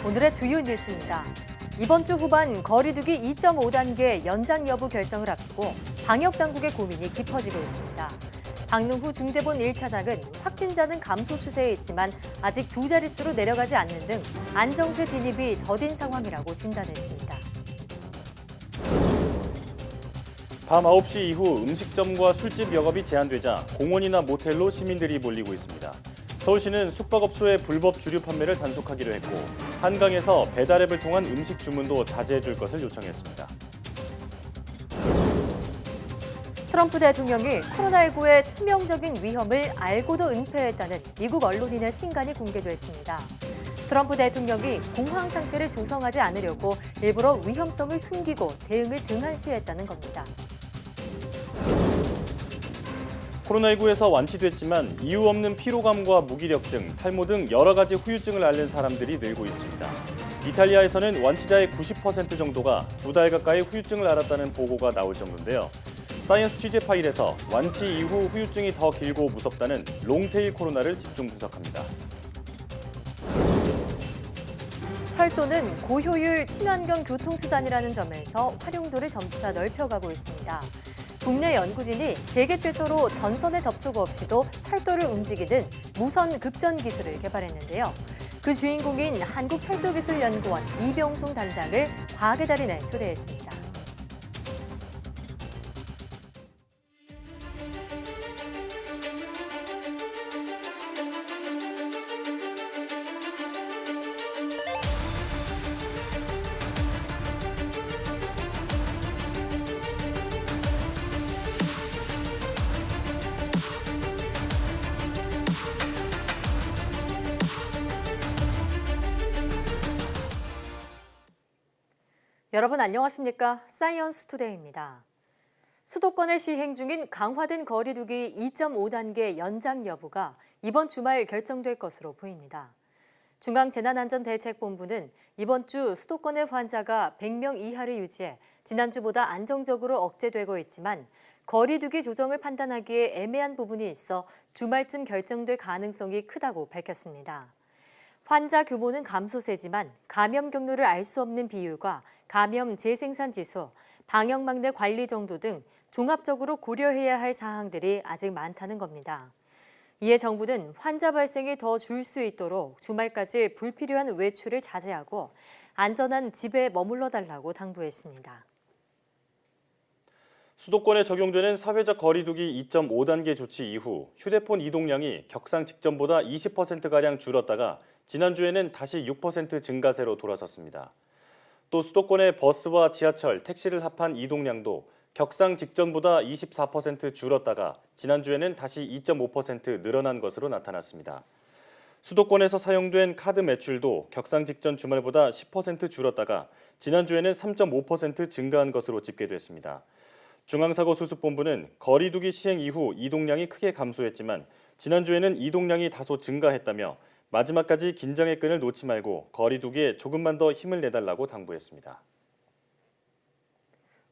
오늘의 주요 뉴스입니다. 이번 주 후반 거리두기 2.5단계 연장 여부 결정을 앞두고 방역당국의 고민이 깊어지고 있습니다. 박능후 중대본 1차장은 확진자는 감소 추세에 있지만 아직 두 자릿수로 내려가지 않는 등 안정세 진입이 더딘 상황이라고 진단했습니다. 밤 9시 이후 음식점과 술집 영업이 제한되자 공원이나 모텔로 시민들이 몰리고 있습니다. 서울시는 숙박업소의 불법 주류 판매를 단속하기로 했고 한강에서 배달앱을 통한 음식 주문도 자제해 줄 것을 요청했습니다. 트럼프 대통령이 코로나19의 치명적인 위험을 알고도 은폐했다는 미국 언론인의 신간이 공개됐습니다. 트럼프 대통령이 공황 상태를 조성하지 않으려고 일부러 위험성을 숨기고 대응을 등한시했다는 겁니다. 코로나19에서 완치됐지만 이유 없는 피로감과 무기력증, 탈모 등 여러 가지 후유증을 앓는 사람들이 늘고 있습니다. 이탈리아에서는 완치자의 90% 정도가 2달 가까이 후유증을 앓았다는 보고가 나올 정도인데요. 사이언스 취재 파일에서 완치 이후 후유증이 더 길고 무섭다는 롱테일 코로나를 집중 분석합니다. 철도는 고효율 친환경 교통수단이라는 점에서 활용도를 점차 넓혀가고 있습니다. 국내 연구진이 세계 최초로 전선에 접촉 없이도 철도를 움직이는 무선 급전 기술을 개발했는데요. 그 주인공인 한국철도기술연구원 이병송 단장을 과학의 달인에 초대했습니다. 여러분 안녕하십니까? 사이언스 투데이입니다. 수도권에 시행 중인 강화된 거리두기 2.5단계 연장 여부가 이번 주말 결정될 것으로 보입니다. 중앙재난안전대책본부는 이번 주 수도권의 환자가 100명 이하를 유지해 지난주보다 안정적으로 억제되고 있지만 거리두기 조정을 판단하기에 애매한 부분이 있어 주말쯤 결정될 가능성이 크다고 밝혔습니다. 환자 규모는 감소세지만 감염 경로를 알 수 없는 비율과 감염 재생산 지수, 방역망 내 관리 정도 등 종합적으로 고려해야 할 사항들이 아직 많다는 겁니다. 이에 정부는 환자 발생이 더 줄 수 있도록 주말까지 불필요한 외출을 자제하고 안전한 집에 머물러 달라고 당부했습니다. 수도권에 적용되는 사회적 거리두기 2.5단계 조치 이후 휴대폰 이동량이 격상 직전보다 20%가량 줄었다가 지난주에는 다시 6% 증가세로 돌아섰습니다. 또 수도권의 버스와 지하철, 택시를 합한 이동량도 격상 직전보다 24% 줄었다가 지난주에는 다시 2.5% 늘어난 것으로 나타났습니다. 수도권에서 사용된 카드 매출도 격상 직전 주말보다 10% 줄었다가 지난주에는 3.5% 증가한 것으로 집계됐습니다. 중앙사고수습본부는 거리두기 시행 이후 이동량이 크게 감소했지만 지난주에는 이동량이 다소 증가했다며 마지막까지 긴장의 끈을 놓지 말고 거리두기에 조금만 더 힘을 내달라고 당부했습니다.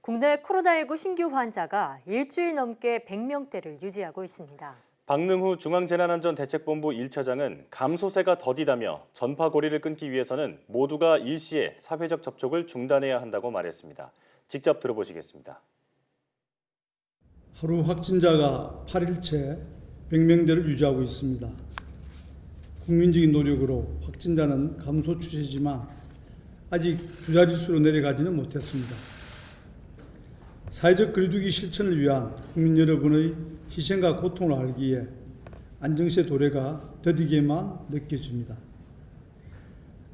국내 코로나19 신규 환자가 일주일 넘게 100명대를 유지하고 있습니다. 박능후 중앙재난안전대책본부 1차장은 감소세가 더디다며 전파고리를 끊기 위해서는 모두가 일시에 사회적 접촉을 중단해야 한다고 말했습니다. 직접 들어보시겠습니다. 하루 확진자가 8일째 100명대를 유지하고 있습니다. 국민적인 노력으로 확진자는 감소 추세지만 아직 두 자릿수로 내려가지는 못했습니다. 사회적 거리두기 실천을 위한 국민 여러분의 희생과 고통을 알기에 안정세 도래가 더디게만 느껴집니다.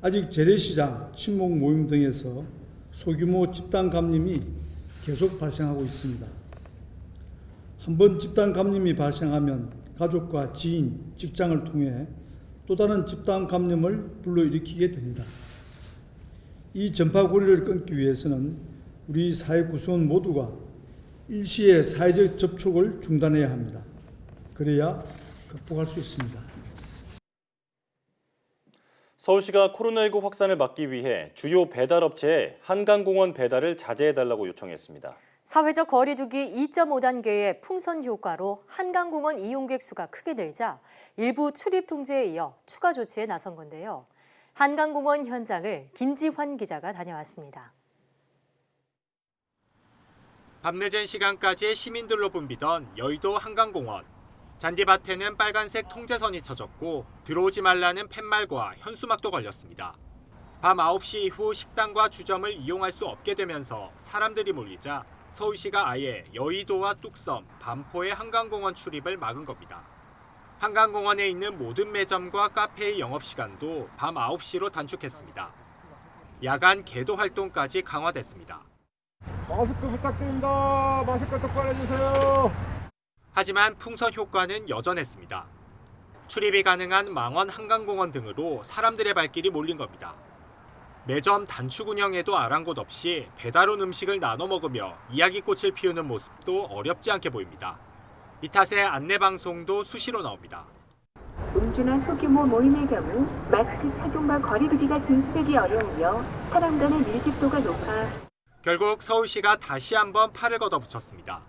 아직 재래시장, 친목 모임 등에서 소규모 집단 감염이 계속 발생하고 있습니다. 한번 집단 감염이 발생하면 가족과 지인, 직장을 통해 또 다른 집단 감염을 불러일으키게 됩니다. 이 전파고리를 끊기 위해서는 우리 사회 구성원 모두가 일시에 사회적 접촉을 중단해야 합니다. 그래야 극복할 수 있습니다. 서울시가 코로나19 확산을 막기 위해 주요 배달업체에 한강공원 배달을 자제해달라고 요청했습니다. 사회적 거리두기 2.5단계의 풍선 효과로 한강공원 이용객 수가 크게 늘자 일부 출입 통제에 이어 추가 조치에 나선 건데요. 한강공원 현장을 김지환 기자가 다녀왔습니다. 밤늦은 시간까지 시민들로 붐비던 여의도 한강공원. 잔디밭에는 빨간색 통제선이 쳐졌고 들어오지 말라는 팻말과 현수막도 걸렸습니다. 밤 9시 이후 식당과 주점을 이용할 수 없게 되면서 사람들이 몰리자 서울시가 아예 여의도와 뚝섬, 반포의 한강공원 출입을 막은 겁니다. 한강공원에 있는 모든 매점과 카페의 영업시간도 밤 9시로 단축했습니다. 야간 계도 활동까지 강화됐습니다. 마스크 부탁드립니다. 마스크 똑바로 해주세요. 하지만 풍선 효과는 여전했습니다. 출입이 가능한 망원 한강공원 등으로 사람들의 발길이 몰린 겁니다. 매점 단축 운영에도 아랑곳 없이 배달 온 음식을 나눠 먹으며 이야기꽃을 피우는 모습도 어렵지 않게 보입니다. 이 탓에 안내방송도 수시로 나옵니다. 음주나 소규모 모임의 경우 마스크 착용과 거리 두기가 준수되기 어려우며 사람 간의 밀집도가 높아 결국 서울시가 다시 한번 팔을 걷어붙였습니다.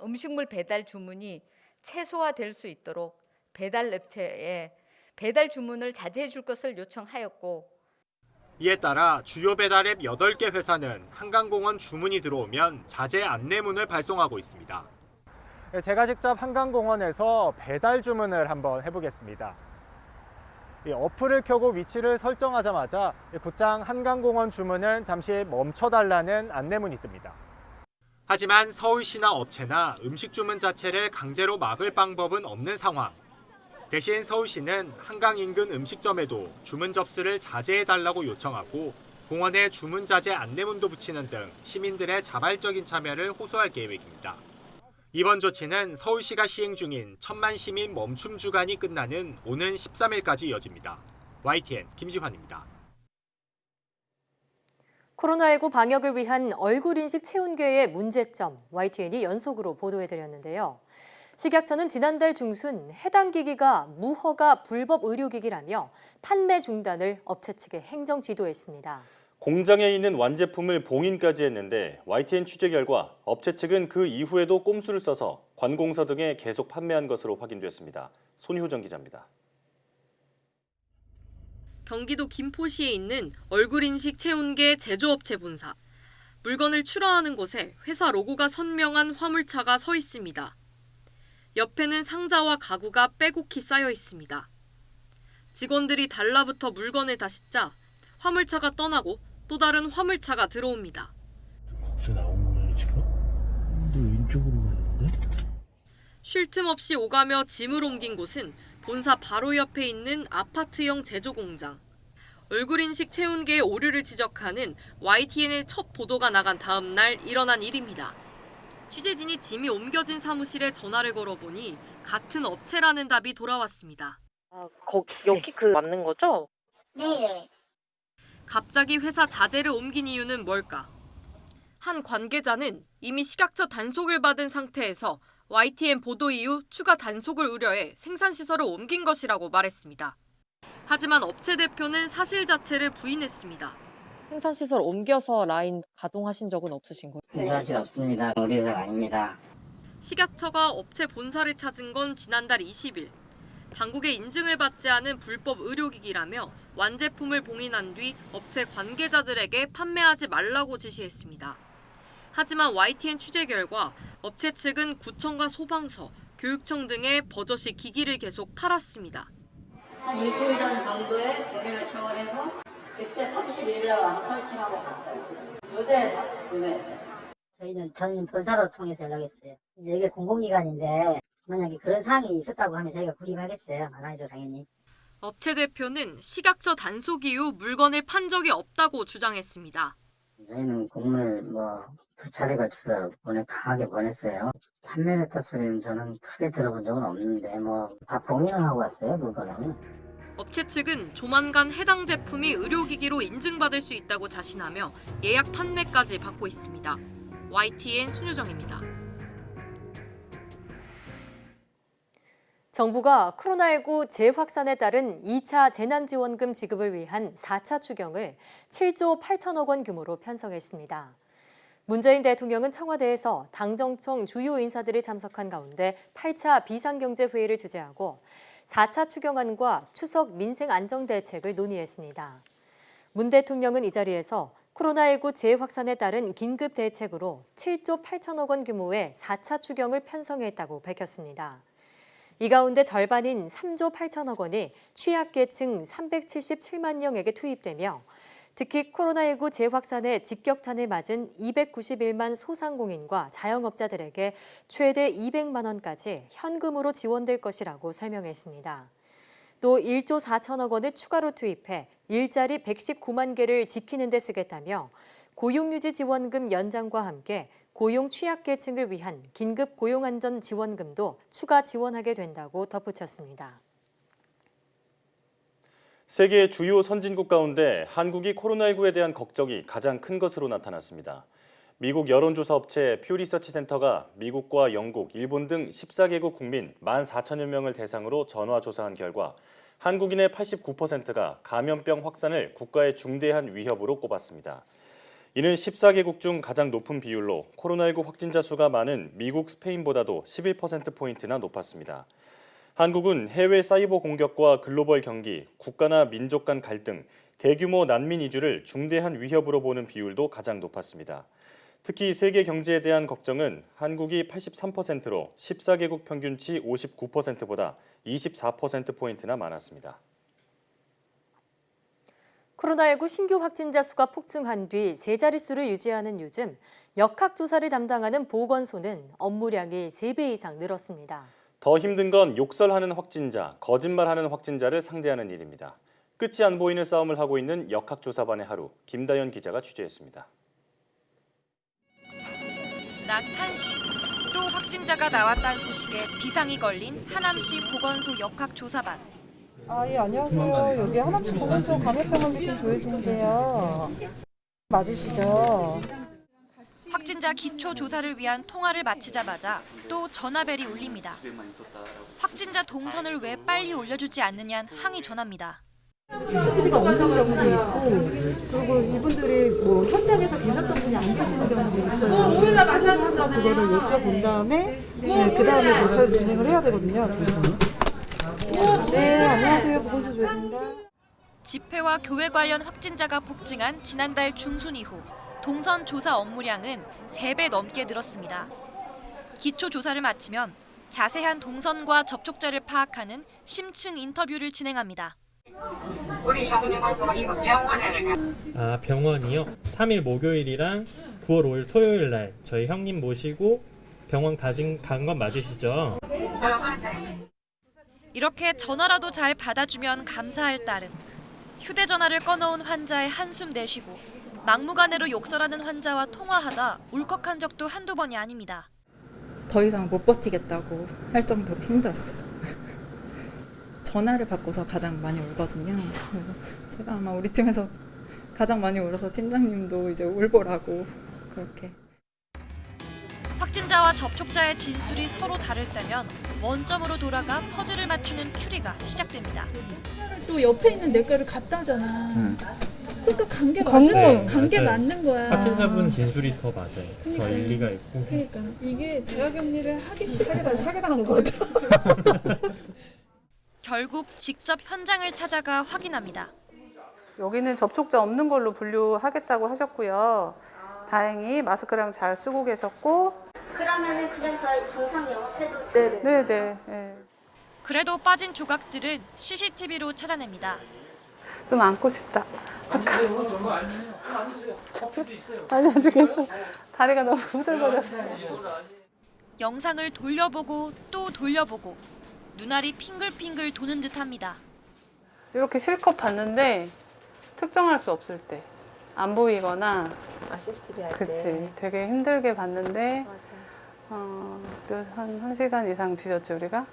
음식물 배달 주문이 최소화될 수 있도록 배달 업체에 배달 주문을 자제해 줄 것을 요청하였고 이에 따라 주요 배달 앱 8개 회사는 한강공원 주문이 들어오면 자제 안내문을 발송하고 있습니다. 제가 직접 한강공원에서 배달 주문을 한번 해보겠습니다. 이 어플을 켜고 위치를 설정하자마자 곧장 한강공원 주문은 잠시 멈춰달라는 안내문이 뜹니다. 하지만 서울시나 업체나 음식 주문 자체를 강제로 막을 방법은 없는 상황. 대신 서울시는 한강 인근 음식점에도 주문 접수를 자제해달라고 요청하고 공원에 주문 자제 안내문도 붙이는 등 시민들의 자발적인 참여를 호소할 계획입니다. 이번 조치는 서울시가 시행 중인 천만 시민 멈춤 주간이 끝나는 오는 13일까지 이어집니다. YTN 김지환입니다. 코로나19 방역을 위한 얼굴 인식 체온계의 문제점, YTN이 연속으로 보도해드렸는데요. 식약처는 지난달 중순 해당 기기가 무허가 불법 의료기기라며 판매 중단을 업체 측에 행정 지도했습니다. 공장에 있는 완제품을 봉인까지 했는데 YTN 취재 결과 업체 측은 그 이후에도 꼼수를 써서 관공서 등에 계속 판매한 것으로 확인됐습니다. 손효정 기자입니다. 경기도 김포시에 있는 얼굴인식 체온계 제조업체 본사. 물건을 출하하는 곳에 회사 로고가 선명한 화물차가 서 있습니다. 옆에는 상자와 가구가 빼곡히 쌓여 있습니다. 직원들이 달라붙어 물건을 다 싣자 화물차가 떠나고 또 다른 화물차가 들어옵니다. 거기서 나온 거예요 지금? 근데 왼쪽으로 갔는데? 쉴 틈 없이 오가며 짐을 옮긴 곳은 본사 바로 옆에 있는 아파트형 제조 공장. 얼굴인식 체온계의 오류를 지적하는 YTN의 첫 보도가 나간 다음 날 일어난 일입니다. 취재진이 짐이 옮겨진 사무실에 전화를 걸어보니 같은 업체라는 답이 돌아왔습니다. 여기 맞는 거죠? 네. 갑자기 회사 자재를 옮긴 이유는 뭘까? 한 관계자는 이미 식약처 단속을 받은 상태에서 YTN 보도 이후 추가 단속을 우려해 생산시설을 옮긴 것이라고 말했습니다. 하지만 업체 대표는 사실 자체를 부인했습니다. 생산시설 옮겨서 라인 가동하신 적은 없으신 거예요? 생산실 없습니다. 우리 회사가 아닙니다. 식약처가 업체 본사를 찾은 건 지난달 20일. 당국의 인증을 받지 않은 불법 의료기기라며 완제품을 봉인한 뒤 업체 관계자들에게 판매하지 말라고 지시했습니다. 하지만 YTN 취재 결과 업체 측은 구청과 소방서, 교육청 등에 버젓이 기기를 계속 팔았습니다. 한 일주일 전 정도에 저희가 요청을 해서 그때 31일 날 와서 설치하고 갔어요. 두 대했어요. 저희는 본사로 통해서 연락했어요. 이게 공공기관인데 만약에 그런 사항이 있었다고 하면 저희가 구입하겠어요. 안 하죠, 당연히. 업체 대표는 식약처 단속 이후 물건을 판 적이 없다고 주장했습니다. 저희는 공문을 두 차례 걸쳐서 강하게 보냈어요. 판매됐다 소리는 저는 크게 들어본 적은 없는데 다 봉인을 하고 왔어요, 물건을. 업체 측은 조만간 해당 제품이 의료기기로 인증받을 수 있다고 자신하며 예약 판매까지 받고 있습니다. YTN 손효정입니다. 정부가 코로나19 재확산에 따른 2차 재난지원금 지급을 위한 4차 추경을 7조 8천억 원 규모로 편성했습니다. 문재인 대통령은 청와대에서 당정청 주요 인사들이 참석한 가운데 8차 비상경제회의를 주재하고 4차 추경안과 추석 민생 안정대책을 논의했습니다. 문 대통령은 이 자리에서 코로나19 재확산에 따른 긴급 대책으로 7조 8천억 원 규모의 4차 추경을 편성했다고 밝혔습니다. 이 가운데 절반인 3조 8천억 원이 취약계층 377만 명에게 투입되며 특히 코로나19 재확산의 직격탄을 맞은 291만 소상공인과 자영업자들에게 최대 200만 원까지 현금으로 지원될 것이라고 설명했습니다. 또 1조 4천억 원을 추가로 투입해 일자리 119만 개를 지키는 데 쓰겠다며 고용유지 지원금 연장과 함께 고용 취약계층을 위한 긴급 고용안전 지원금도 추가 지원하게 된다고 덧붙였습니다. 세계 주요 선진국 가운데 한국이 코로나19에 대한 걱정이 가장 큰 것으로 나타났습니다. 미국 여론조사 업체 퓨 리서치 센터가 미국과 영국, 일본 등 14개국 국민 14,000여 명을 대상으로 전화조사한 결과 한국인의 89%가 감염병 확산을 국가의 중대한 위협으로 꼽았습니다. 이는 14개국 중 가장 높은 비율로 코로나19 확진자 수가 많은 미국, 스페인보다도 11%포인트나 높았습니다. 한국은 해외 사이버 공격과 글로벌 경기, 국가나 민족 간 갈등, 대규모 난민 이주를 중대한 위협으로 보는 비율도 가장 높았습니다. 특히 세계 경제에 대한 걱정은 한국이 83%로 14개국 평균치 59%보다 24%포인트나 많았습니다. 코로나19 신규 확진자 수가 폭증한 뒤 세 자릿수를 유지하는 요즘 역학조사를 담당하는 보건소는 업무량이 3배 이상 늘었습니다. 더 힘든 건 욕설하는 확진자, 거짓말하는 확진자를 상대하는 일입니다. 끝이 안 보이는 싸움을 하고 있는 역학조사반의 하루, 김다연 기자가 취재했습니다. 낮 1시, 또 확진자가 나왔다는 소식에 비상이 걸린 하남시 보건소 역학조사반. 예, 안녕하세요. 여기 하남시 보건소 감염병원 좀 조혜진인데요. 맞으시죠? 확진자 기초 조사를 위한 통화를 마치자마자 또 전화벨이 울립니다. 확진자 동선을 왜 빨리 올려주지 않느냐는 항의 전화입니다. CCTV가 없는 경우도 있고, 그리고 이분들이 뭐 현장에서 계셨던 분이 안 계시는 경우도 있어요. 그래서 그거를 여쭤본 다음에 그 다음에 절차를 진행을 해야 되거든요. 네, 안녕하세요. 보건소 조혜진입니다. 집회와 교회 관련 확진자가 폭증한 지난달 중순 이후 동선 조사 업무량은 3배 넘게 늘었습니다. 기초 조사를 마치면 자세한 동선과 접촉자를 파악하는 심층 인터뷰를 진행합니다. 병원이요? 3일 목요일이랑 9월 5일 토요일 날 저희 형님 모시고 병원 간 건 맞으시죠? 이렇게 전화라도 잘 받아주면 감사할 따름. 휴대전화를 꺼놓은 환자의 한숨 내쉬고 막무가내로 욕설하는 환자와 통화하다 울컥한 적도 한두 번이 아닙니다. 더 이상 못 버티겠다고 할 정도로 힘들었어요. 전화를 받고서 가장 많이 울거든요. 그래서 제가 아마 우리 팀에서 가장 많이 울어서 팀장님도 이제 울보라고 그렇게. 확진자와 접촉자의 진술이 서로 다를 때면 원점으로 돌아가 퍼즐을 맞추는 추리가 시작됩니다. 또 옆에 있는 내과를 갖다 하잖아. 그러니까 관계 맞는 거야. 확진자분 진술이 더 맞아요. 그러니까. 더 일리가 있고. 그러니까 이게 자가격리를 하기 싫어. 사기당하는 거 같아. 결국 직접 현장을 찾아가 확인합니다. 여기는 접촉자 없는 걸로 분류하겠다고 하셨고요. 다행히 마스크랑 잘 쓰고 계셨고. 그러면은 그냥 저희 정상 영업해도 네네. 네. 그래도 빠진 조각들은 CCTV로 찾아냅니다. 좀 안고 싶다. 아니 괜찮아. 다리가 너무 후들거려서. 영상을 돌려보고 또 돌려보고 눈알이 핑글핑글 도는 듯합니다. 이렇게 실컷 봤는데 특정할 수 없을 때. 안 보이거나 CCTV 할 때. 그치. 되게 힘들게 봤는데 맞아. 한 1시간 이상 뒤졌죠 우리가.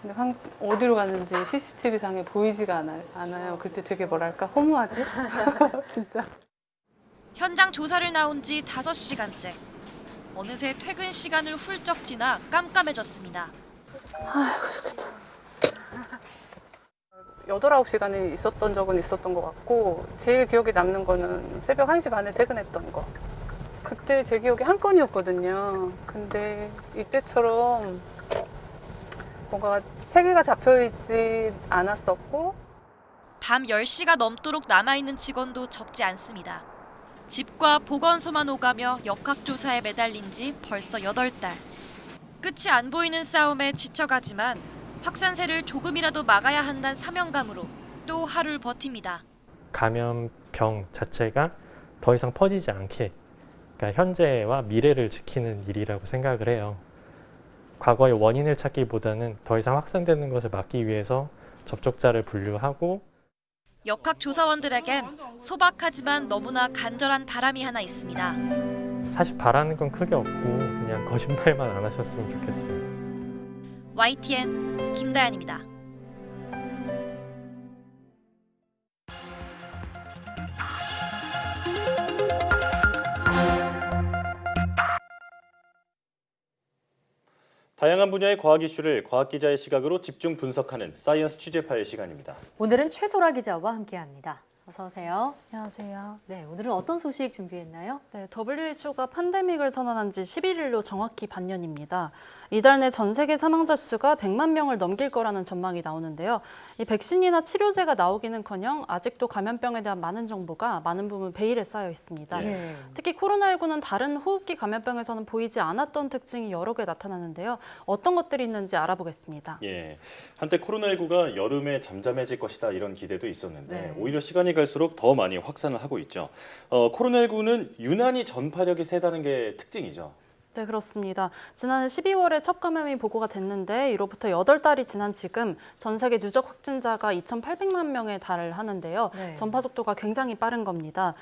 근데 어디로 갔는지 CCTV상에 보이지가 않아요. 그때 되게 뭐랄까 허무하지? 진짜. 현장 조사를 나온 지 5시간째. 어느새 퇴근 시간을 훌쩍 지나 깜깜해졌습니다. 아이고 좋겠다. 8, 9시간이 있었던 적은 있었던 것 같고 제일 기억에 남는 거는 새벽 1시 반에 퇴근했던 거. 그때 제 기억에 한 건이었거든요. 근데 이때처럼 뭔가 세개가 잡혀있지 않았었고 밤 10시가 넘도록 남아있는 직원도 적지 않습니다. 집과 보건소만 오가며 역학조사에 매달린 지 벌써 8달. 끝이 안 보이는 싸움에 지쳐가지만 확산세를 조금이라도 막아야 한다는 사명감으로 또 하루를 버팁니다. 감염병 자체가 더 이상 퍼지지 않게, 그러니까 현재와 미래를 지키는 일이라고 생각을 해요. 과거의 원인을 찾기보다는 더 이상 확산되는 것을 막기 위해서 접촉자를 분류하고 역학조사원들에겐 소박하지만 너무나 간절한 바람이 하나 있습니다. 사실 바라는 건 크게 없고 그냥 거짓말만 안 하셨으면 좋겠어요. YTN 김다연입니다. 다양한 분야의 과학 이슈를 과학 기자의 시각으로 집중 분석하는 사이언스 취재파의 시간입니다. 오늘은 최소라 기자와 함께합니다. 어서 오세요. 안녕하세요. 네, 오늘은 어떤 소식 준비했나요? 네, WHO가 팬데믹을 선언한 지 11일로 정확히 반년입니다. 이달 내 전 세계 사망자 수가 100만 명을 넘길 거라는 전망이 나오는데요. 이 백신이나 치료제가 나오기는커녕 아직도 감염병에 대한 많은 정보가 많은 부분 베일에 쌓여 있습니다. 예. 특히 코로나19는 다른 호흡기 감염병에서는 보이지 않았던 특징이 여러 개 나타나는데요. 어떤 것들이 있는지 알아보겠습니다. 예, 한때 코로나19가 여름에 잠잠해질 것이다 이런 기대도 있었는데 네. 오히려 시간이 갈수록 더 많이 확산을 하고 있죠. 코로나19는 유난히 전파력이 세다는 게 특징이죠. 네, 그렇습니다. 지난해 12월에 첫 감염이 보고가 됐는데 이로부터 8달이 지난 지금 전 세계 누적 확진자가 2,800만 명에 달하는데요. 네. 전파 속도가 굉장히 빠른 겁니다.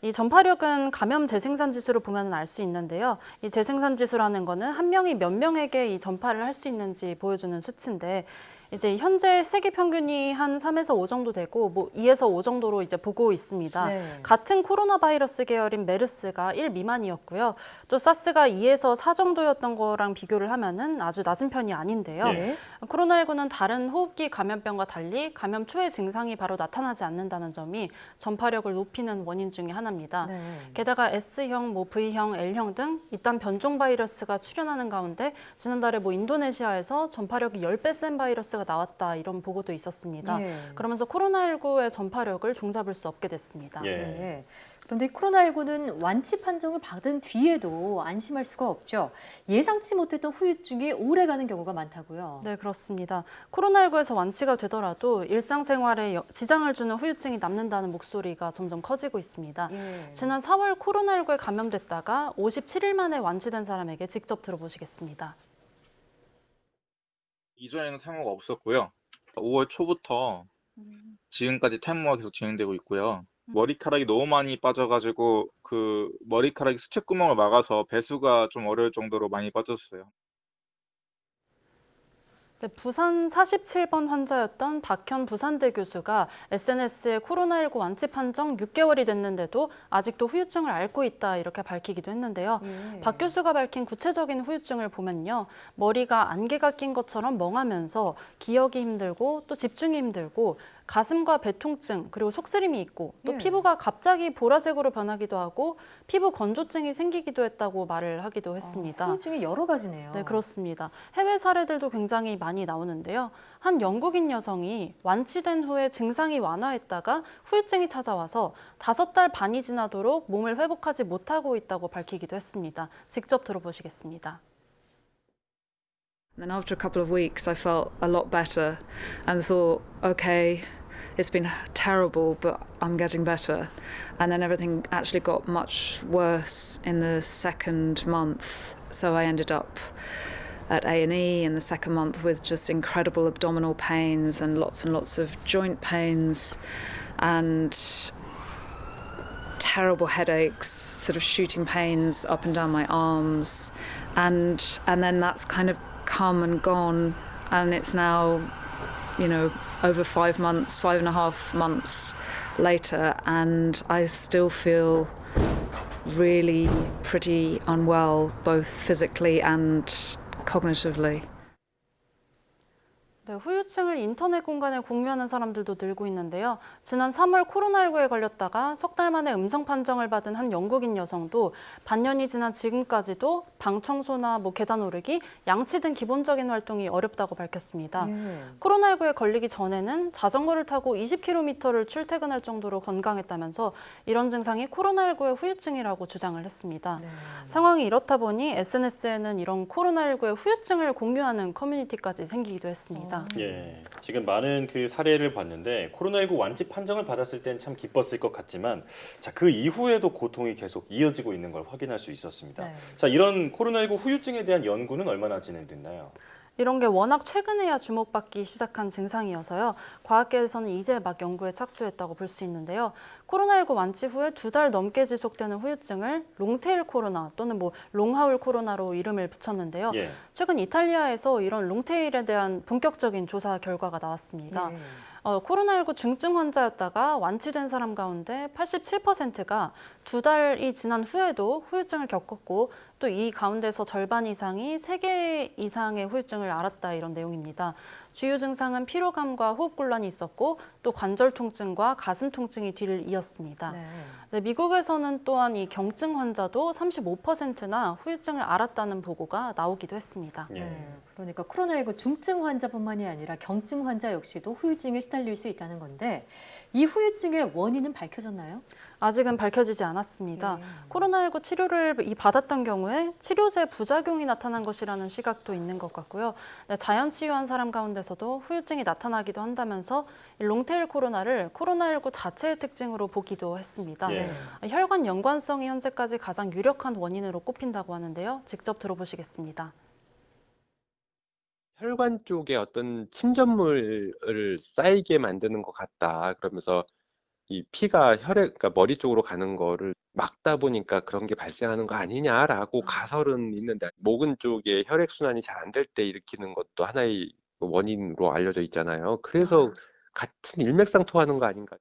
이 전파력은 감염 재생산 지수를 보면 알 수 있는데요. 이 재생산 지수라는 거는 한 명이 몇 명에게 이 전파를 할 수 있는지 보여주는 수치인데 이제 현재 세계 평균이 한 3에서 5 정도 되고 뭐 2에서 5 정도로 이제 보고 있습니다. 네. 같은 코로나 바이러스 계열인 메르스가 1 미만이었고요. 또 사스가 2에서 4 정도였던 거랑 비교를 하면은 아주 낮은 편이 아닌데요. 네. 코로나19는 다른 호흡기 감염병과 달리 감염 초의 증상이 바로 나타나지 않는다는 점이 전파력을 높이는 원인 중에 하나입니다. 네. 게다가 S형, V형, L형 등 이딴 변종 바이러스가 출현하는 가운데 지난달에 인도네시아에서 전파력이 10배 센 바이러스가 나왔다 이런 보고도 있었습니다. 예. 그러면서 코로나19의 전파력을 종잡을 수 없게 됐습니다. 예. 네. 그런데 코로나19는 완치 판정을 받은 뒤에도 안심할 수가 없죠. 예상치 못했던 후유증이 오래가는 경우가 많다고요. 네, 그렇습니다. 코로나19에서 완치가 되더라도 일상생활에 지장을 주는 후유증이 남는다는 목소리가 점점 커지고 있습니다. 예. 지난 4월 코로나19에 감염됐다가 57일 만에 완치된 사람에게 직접 들어보시겠습니다. 이전에는 탈모가 없었고요. 5월 초부터 지금까지 탈모가 계속 진행되고 있고요. 머리카락이 너무 많이 빠져가지고 그 머리카락이 수축구멍을 막아서 배수가 좀 어려울 정도로 많이 빠졌어요. 네, 부산 47번 환자였던 박현 부산대 교수가 SNS에 코로나19 완치 판정 6개월이 됐는데도 아직도 후유증을 앓고 있다 이렇게 밝히기도 했는데요. 박 교수가 밝힌 구체적인 후유증을 보면요. 머리가 안개가 낀 것처럼 멍하면서 기억이 힘들고 또 집중이 힘들고 가슴과 배 통증 그리고 속쓰림이 있고 또 피부가 갑자기 보라색으로 변하기도 하고 피부 건조증이 생기기도 했다고 말을 하기도 했습니다. 후유증이 여러 가지네요. 네, 그렇습니다. 해외 사례들도 굉장히 많이 나오는데요. 한 영국인 여성이 완치된 후에 증상이 완화했다가 후유증이 찾아와서 5달 반이 지나도록 몸을 회복하지 못하고 있다고 밝히기도 했습니다. 직접 들어보시겠습니다. Then after a couple of weeks, I felt a lot better and thought, okay, it's been terrible, but I'm getting better. And then everything actually got much worse in the second month. So I ended up at A&E in the second month with just incredible abdominal pains and lots of joint pains and terrible headaches, sort of shooting pains up and down my arms. And then that's kind of come and gone, and it's now, over 5 months, 5.5 months later, and I still feel really pretty unwell, both physically and cognitively. 네, 후유증을 인터넷 공간에 공유하는 사람들도 늘고 있는데요. 지난 3월 코로나19에 걸렸다가 석 달 만에 음성 판정을 받은 한 영국인 여성도 반년이 지난 지금까지도 방 청소나 계단 오르기, 양치 등 기본적인 활동이 어렵다고 밝혔습니다. 코로나19에 걸리기 전에는 자전거를 타고 20km를 출퇴근할 정도로 건강했다면서 이런 증상이 코로나19의 후유증이라고 주장을 했습니다. 상황이 이렇다 보니 SNS에는 이런 코로나19의 후유증을 공유하는 커뮤니티까지 생기기도 했습니다. 예, 지금 많은 그 사례를 봤는데 코로나19 완치 판정을 받았을 땐 참 기뻤을 것 같지만 자, 그 이후에도 고통이 계속 이어지고 있는 걸 확인할 수 있었습니다. 자, 이런 코로나19 후유증에 대한 연구는 얼마나 진행됐나요? 이런 게 워낙 최근에야 주목받기 시작한 증상이어서요. 과학계에서는 이제 막 연구에 착수했다고 볼 수 있는데요. 코로나19 완치 후에 2달 넘게 지속되는 후유증을 롱테일 코로나 또는 롱하울 코로나로 이름을 붙였는데요. 최근 이탈리아에서 이런 롱테일에 대한 본격적인 조사 결과가 나왔습니다. 코로나19 중증 환자였다가 완치된 사람 가운데 87%가 2달이 지난 후에도 후유증을 겪었고 또 이 가운데서 절반 이상이 3개 이상의 후유증을 앓았다 이런 내용입니다. 주요 증상은 피로감과 호흡곤란이 있었고 또 관절 통증과 가슴 통증이 뒤를 이었습니다. 네, 미국에서는 또한 이 경증 환자도 35%나 후유증을 앓았다는 보고가 나오기도 했습니다. 그러니까 코로나19 중증 환자뿐만이 아니라 경증 환자 역시도 후유증에 시달릴 수 있다는 건데 이 후유증의 원인은 밝혀졌나요? 아직은 밝혀지지 않았습니다. 코로나19 치료를 받았던 경우에 치료제 부작용이 나타난 것이라는 시각도 있는 것 같고요. 네, 자연 치유한 사람 가운데서도 후유증이 나타나기도 한다면서 롱테일 코로나를 코로나19 자체의 특징으로 보기도 했습니다. 혈관 연관성이 현재까지 가장 유력한 원인으로 꼽힌다고 하는데요. 직접 들어보시겠습니다. 혈관 쪽에 어떤 침전물을 쌓이게 만드는 것 같다. 그러면서 이 피가 그러니까 머리 쪽으로 가는 거를 막다 보니까 그런 게 발생하는 거 아니냐라고 가설은 있는데 목은 쪽에 혈액순환이 잘 안 될 때 일으키는 것도 하나의 원인으로 알려져 있잖아요. 그래서 같은 일맥상통하는 거 아닌가.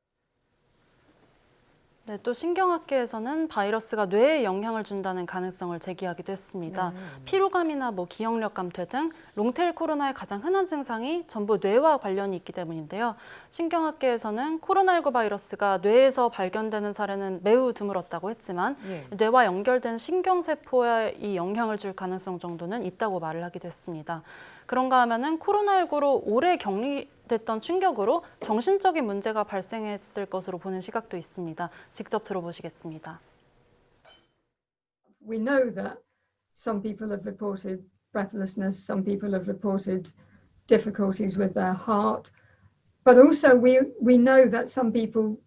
네, 또 신경학계에서는 바이러스가 뇌에 영향을 준다는 가능성을 제기하기도 했습니다. 피로감이나 기억력 감퇴 등 롱테일 코로나의 가장 흔한 증상이 전부 뇌와 관련이 있기 때문인데요. 신경학계에서는 코로나19 바이러스가 뇌에서 발견되는 사례는 매우 드물었다고 했지만 뇌와 연결된 신경세포에 이 영향을 줄 가능성 정도는 있다고 말을 하기도 했습니다. 그런가 하면은 코로나19로 오래 격리됐던 충격으로 정신적인 문제가 발생했을 것으로 보는 시각도 있습니다. 직접 들어보시겠습니다. We know that some people have reported breathlessness, some people have reported difficulties with their heart, but also we know that some people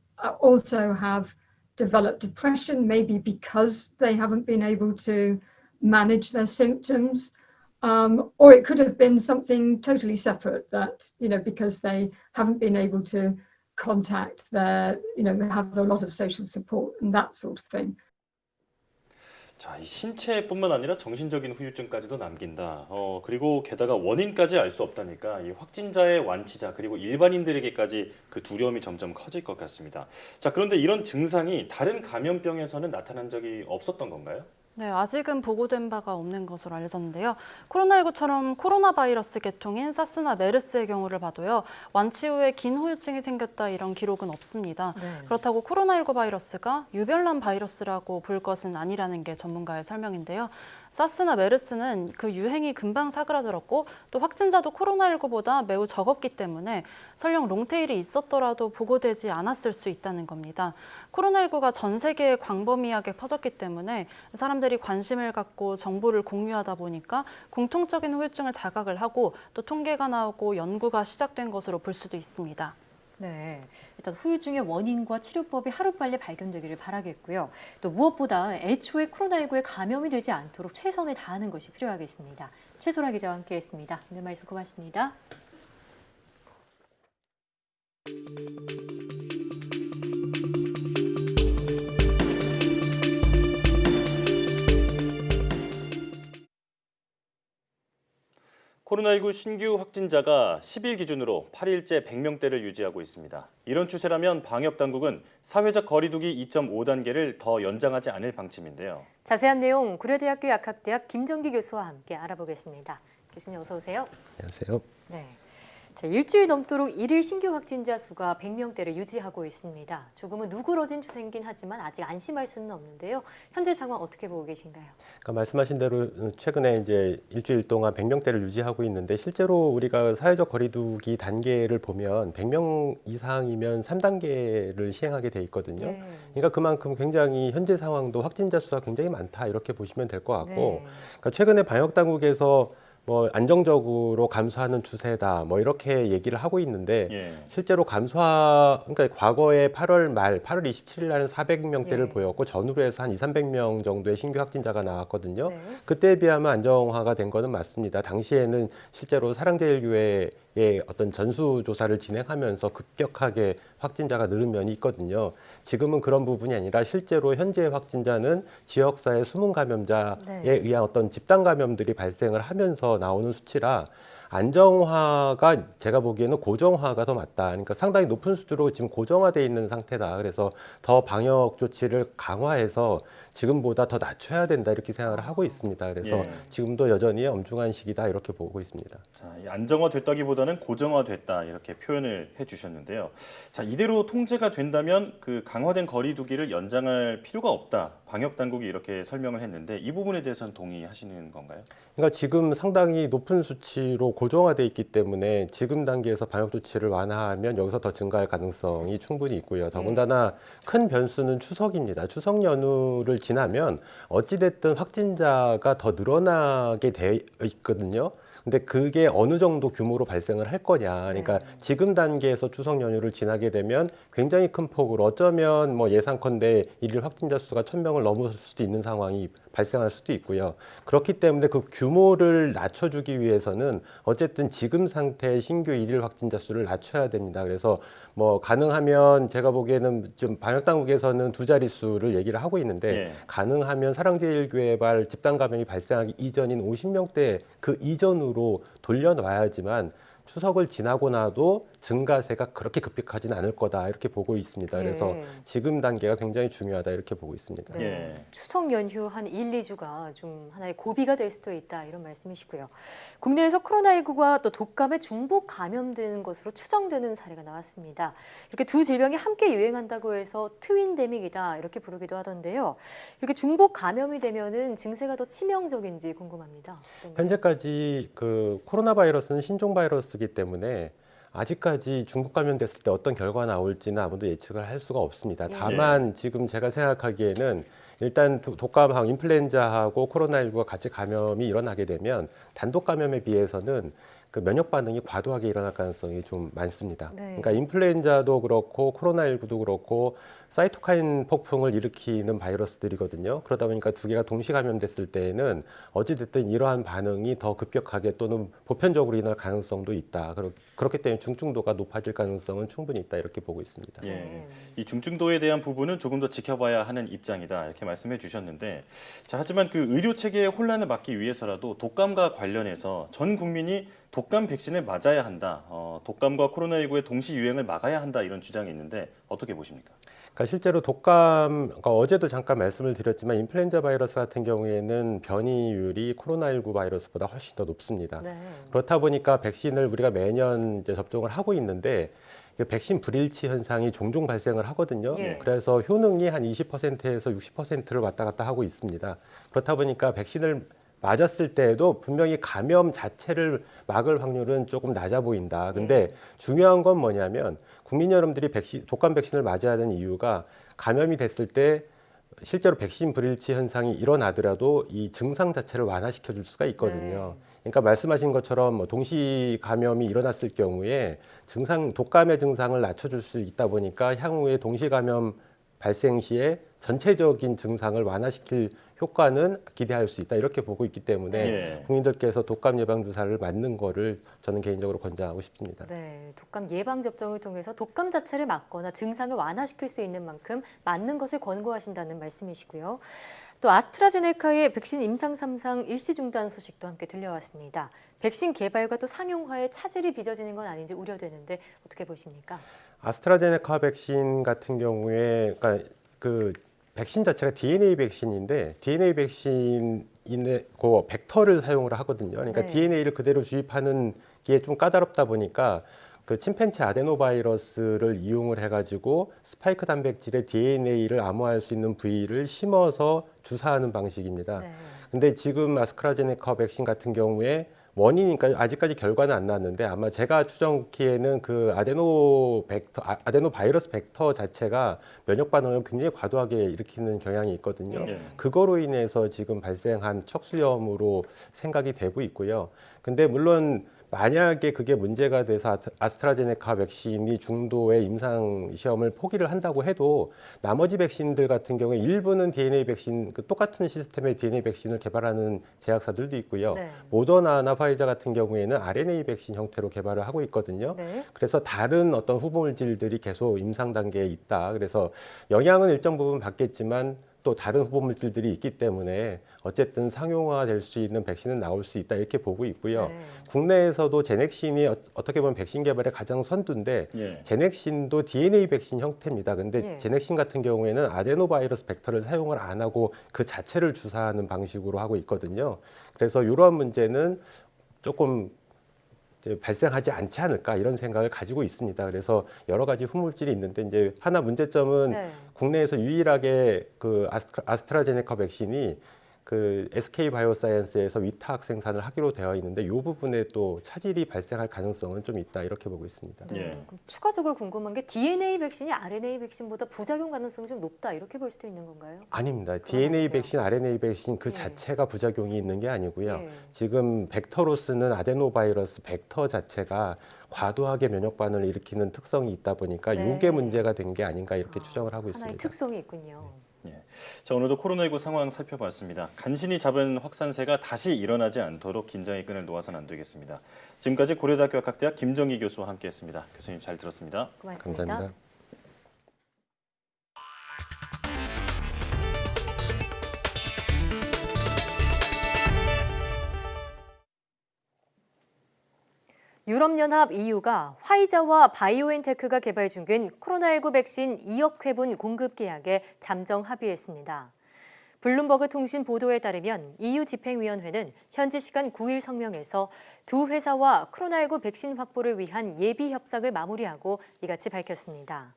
also have developed depression, maybe because they haven't been able to manage their symptoms. Or it could have been something totally separate that, because they haven't been able to contact their, they have a lot of social support and that sort of thing. 자, 이 신체뿐만 아니라 정신적인 후유증까지도 남긴다. 그리고 게다가 원인까지 알 수 없다니까 이 확진자의 완치자 그리고 일반인들에게까지 그 두려움이 점점 커질 것 같습니다. 자, 그런데 이런 증상이 다른 감염병에서는 나타난 적이 없었던 건가요? 네, 아직은 보고된 바가 없는 것으로 알려졌는데요. 코로나19처럼 코로나 바이러스 계통인 사스나 메르스의 경우를 봐도요. 완치 후에 긴 후유증이 생겼다 이런 기록은 없습니다. 그렇다고 코로나19 바이러스가 유별난 바이러스라고 볼 것은 아니라는 게 전문가의 설명인데요. 사스나 메르스는 그 유행이 금방 사그라들었고 또 확진자도 코로나19보다 매우 적었기 때문에 설령 롱테일이 있었더라도 보고되지 않았을 수 있다는 겁니다. 코로나19가 전 세계에 광범위하게 퍼졌기 때문에 사람들이 관심을 갖고 정보를 공유하다 보니까 공통적인 후유증을 자각을 하고 또 통계가 나오고 연구가 시작된 것으로 볼 수도 있습니다. 네, 일단 후유증의 원인과 치료법이 하루빨리 발견되기를 바라겠고요. 또 무엇보다 애초에 코로나19에 감염이 되지 않도록 최선을 다하는 것이 필요하겠습니다. 최소라 기자와 함께했습니다. 오늘 말씀 고맙습니다. 코로나19 신규 확진자가 10일 기준으로 8일째 100명대를 유지하고 있습니다. 이런 추세라면 방역당국은 사회적 거리두기 2.5단계를 더 연장하지 않을 방침인데요. 자세한 내용 고려대학교 약학대학 김정기 교수와 함께 알아보겠습니다. 교수님 어서 오세요. 안녕하세요. 네. 자, 일주일 넘도록 일일 신규 확진자 수가 100명대를 유지하고 있습니다. 조금은 누그러진 추세이긴 하지만 아직 안심할 수는 없는데요. 현재 상황 어떻게 보고 계신가요? 그러니까 말씀하신 대로 최근에 이제 일주일 동안 100명대를 유지하고 있는데 실제로 우리가 사회적 거리두기 단계를 보면 100명 이상이면 3단계를 시행하게 돼 있거든요. 예. 그러니까 그만큼 굉장히 현재 상황도 확진자 수가 굉장히 많다 이렇게 보시면 될 것 같고 네. 그러니까 최근에 방역 당국에서 뭐 안정적으로 감소하는 추세다 뭐 이렇게 얘기를 하고 있는데 예. 실제로 그러니까 과거에 8월 말 8월 27일 날은 400명대를 보였고 전후로 해서 한 200~300명 정도의 신규 확진자가 나왔거든요. 그때에 비하면 안정화가 된 거는 맞습니다. 당시에는 실제로 사랑제일교회의 어떤 전수조사를 진행하면서 급격하게 확진자가 늘은 면이 있거든요. 지금은 그런 부분이 아니라 실제로 현재 확진자는 지역사회 숨은 감염자에 의한 어떤 집단 감염들이 발생을 하면서 나오는 수치라 안정화가 제가 보기에는 고정화가 더 맞다. 그러니까 상당히 높은 수준으로 지금 고정화돼 있는 상태다. 그래서 더 방역 조치를 강화해서 지금보다 더 낮춰야 된다 이렇게 생각을 하고 있습니다. 그래서 예. 지금도 여전히 엄중한 시기다 이렇게 보고 있습니다. 자, 안정화됐다기보다는 고정화됐다 이렇게 표현을 해주셨는데요. 자, 이대로 통제가 된다면 그 강화된 거리두기를 연장할 필요가 없다. 방역 당국이 이렇게 설명을 했는데 이 부분에 대해서는 동의하시는 건가요? 그러니까 지금 상당히 높은 수치로 고정화돼 있기 때문에 지금 단계에서 방역 조치를 완화하면 여기서 더 증가할 가능성이 충분히 있고요. 더군다나 큰 변수는 추석입니다. 추석 연휴를 지나면 어찌됐든 확진자가 더 늘어나게 돼 있거든요. 근데 그게 어느 정도 규모로 발생을 할 거냐. 그러니까 지금 단계에서 추석 연휴를 지나게 되면 굉장히 큰 폭으로 어쩌면 뭐 예상컨대 일일 확진자 수가 1000명을 넘을 수도 있는 상황이 발생할 수도 있고요. 그렇기 때문에 그 규모를 낮춰주기 위해서는 어쨌든 지금 상태의 신규 일일 확진자 수를 낮춰야 됩니다. 그래서 뭐 가능하면 제가 보기에는 좀 방역 당국에서는 2자릿수를 얘기를 하고 있는데 가능하면 사랑제일교회발 집단 감염이 발생하기 이전인 50명대 그 이전으로 돌려놔야지만 추석을 지나고 나도 증가세가 그렇게 급격하지는 않을 거다 이렇게 보고 있습니다. 그래서 지금 단계가 굉장히 중요하다 이렇게 보고 있습니다. 추석 연휴 한 1, 2주가 좀 하나의 고비가 될 수도 있다 이런 말씀이시고요. 국내에서 코로나19가 또 독감에 중복 감염되는 것으로 추정되는 사례가 나왔습니다. 이렇게 두 질병이 함께 유행한다고 해서 트윈데믹이다 이렇게 부르기도 하던데요. 이렇게 중복 감염이 되면은 증세가 더 치명적인지 궁금합니다. 어떤가요? 현재까지 그 코로나 바이러스는 신종 바이러스이기 때문에 아직까지 중복 감염됐을 때 어떤 결과가 나올지는 아무도 예측을 할 수가 없습니다. 다만 지금 제가 생각하기에는 일단 독감하고 인플루엔자하고 코로나19가 같이 감염이 일어나게 되면 단독 감염에 비해서는 그 면역 반응이 과도하게 일어날 가능성이 좀 많습니다. 그러니까 인플루엔자도 그렇고 코로나19도 그렇고 사이토카인 폭풍을 일으키는 바이러스들이거든요. 그러다 보니까 두 개가 동시 감염됐을 때에는 어찌됐든 이러한 반응이 더 급격하게 또는 보편적으로 일어날 가능성도 있다. 그렇기 때문에 중증도가 높아질 가능성은 충분히 있다 이렇게 보고 있습니다. 예, 이 중증도에 대한 부분은 조금 더 지켜봐야 하는 입장이다 이렇게 말씀해 주셨는데 자, 하지만 그 의료 체계의 혼란을 막기 위해서라도 독감과 관련해서 전 국민이 독감 백신을 맞아야 한다. 독감과 코로나19의 동시 유행을 막아야 한다 이런 주장이 있는데 어떻게 보십니까? 그러니까 실제로 독감, 그러니까 어제도 잠깐 말씀을 드렸지만 인플루엔자 바이러스 같은 경우에는 변이율이 코로나19 바이러스보다 훨씬 더 높습니다. 그렇다 보니까 백신을 우리가 매년 이제 접종을 하고 있는데 백신 불일치 현상이 종종 발생을 하거든요. 그래서 효능이 한 20%에서 60%를 왔다 갔다 하고 있습니다. 그렇다 보니까 백신을 맞았을 때에도 분명히 감염 자체를 막을 확률은 조금 낮아 보인다. 근데 중요한 건 뭐냐면 국민 여러분들이 독감 백신을 맞아야 하는 이유가 감염이 됐을 때 실제로 백신 불일치 현상이 일어나더라도 이 증상 자체를 완화시켜 줄 수가 있거든요. 그러니까 말씀하신 것처럼 뭐 동시 감염이 일어났을 경우에 독감의 증상을 낮춰줄 수 있다 보니까 향후에 동시 감염 발생 시에 전체적인 증상을 완화시킬 효과는 기대할 수 있다 이렇게 보고 있기 때문에 국민들께서 독감 예방 주사를 맞는 거를 저는 개인적으로 권장하고 싶습니다. 네, 독감 예방 접종을 통해서 독감 자체를 막거나 증상을 완화시킬 수 있는 만큼 맞는 것을 권고하신다는 말씀이시고요. 또 아스트라제네카의 백신 임상 3상 일시 중단 소식도 함께 들려왔습니다. 백신 개발과 또 상용화에 차질이 빚어지는 건 아닌지 우려되는데 어떻게 보십니까? 아스트라제네카 백신 같은 경우에 그러니까 그 백신 자체가 DNA 백신인데 DNA 백신인의 그 벡터를 사용을 하거든요. 그러니까 DNA를 그대로 주입하는 이게 좀 까다롭다 보니까 그 침팬지 아데노바이러스를 이용을 해가지고 스파이크 단백질의 DNA를 암호화할 수 있는 부위를 심어서 주사하는 방식입니다. 근데 지금 아스트라제네카 백신 같은 경우에 원인이니까 아직까지 결과는 안 나왔는데 아마 제가 추정키에는 그 아데노바이러스 벡터 자체가 면역 반응을 굉장히 과도하게 일으키는 경향이 있거든요. 그거로 인해서 지금 발생한 척수염으로 생각이 되고 있고요. 근데 물론 만약에 그게 문제가 돼서 아스트라제네카 백신이 중도의 임상 시험을 포기를 한다고 해도 나머지 백신들 같은 경우에 일부는 DNA 백신, 똑같은 시스템의 DNA 백신을 개발하는 제약사들도 있고요. 모더나나 파이자 같은 경우에는 RNA 백신 형태로 개발을 하고 있거든요. 그래서 다른 어떤 후보물질들이 계속 임상 단계에 있다. 그래서 영향은 일정 부분 받겠지만 또 다른 후보물질들이 있기 때문에 어쨌든 상용화될 수 있는 백신은 나올 수 있다 이렇게 보고 있고요. 국내에서도 제넥신이 어떻게 보면 백신 개발의 가장 선두인데 제넥신도 DNA 백신 형태입니다. 근데 제넥신 같은 경우에는 아데노바이러스 벡터를 사용을 안 하고 그 자체를 주사하는 방식으로 하고 있거든요. 그래서 이러한 문제는 조금 발생하지 않지 않을까 이런 생각을 가지고 있습니다. 그래서 여러 가지 후물질이 있는데 이제 하나 문제점은 국내에서 유일하게 그 아스트라제네카 백신이 그 SK 바이오사이언스에서 위탁 생산을 하기로 되어 있는데 이 부분에 또 차질이 발생할 가능성은 좀 있다 이렇게 보고 있습니다. 그럼 추가적으로 궁금한 게 DNA 백신이 RNA 백신보다 부작용 가능성이 좀 높다 이렇게 볼 수도 있는 건가요? 아닙니다. DNA 백신, RNA 백신 그 자체가 부작용이 있는 게 아니고요. 지금 벡터로 쓰는 아데노바이러스 벡터 자체가 과도하게 면역 반응을 일으키는 특성이 있다 보니까 이게 문제가 된 게 아닌가 이렇게 추정을 하고 있습니다. 하나의 특성이 있군요. 자, 오늘도 코로나19 상황 살펴봤습니다. 간신히 잡은 확산세가 다시 일어나지 않도록 긴장의 끈을 놓아서는 안 되겠습니다. 지금까지 고려대학교 약학대학 김정희 교수와 함께했습니다. 교수님 잘 들었습니다. 고맙습니다. 감사합니다. 유럽연합 EU가 화이자와 바이오엔테크가 개발 중인 코로나19 백신 2억 회분 공급 계약에 잠정 합의했습니다. 블룸버그 통신 보도에 따르면 EU 집행위원회는 현지 시간 9일 성명에서 두 회사와 코로나19 백신 확보를 위한 예비 협상을 마무리하고 이같이 밝혔습니다.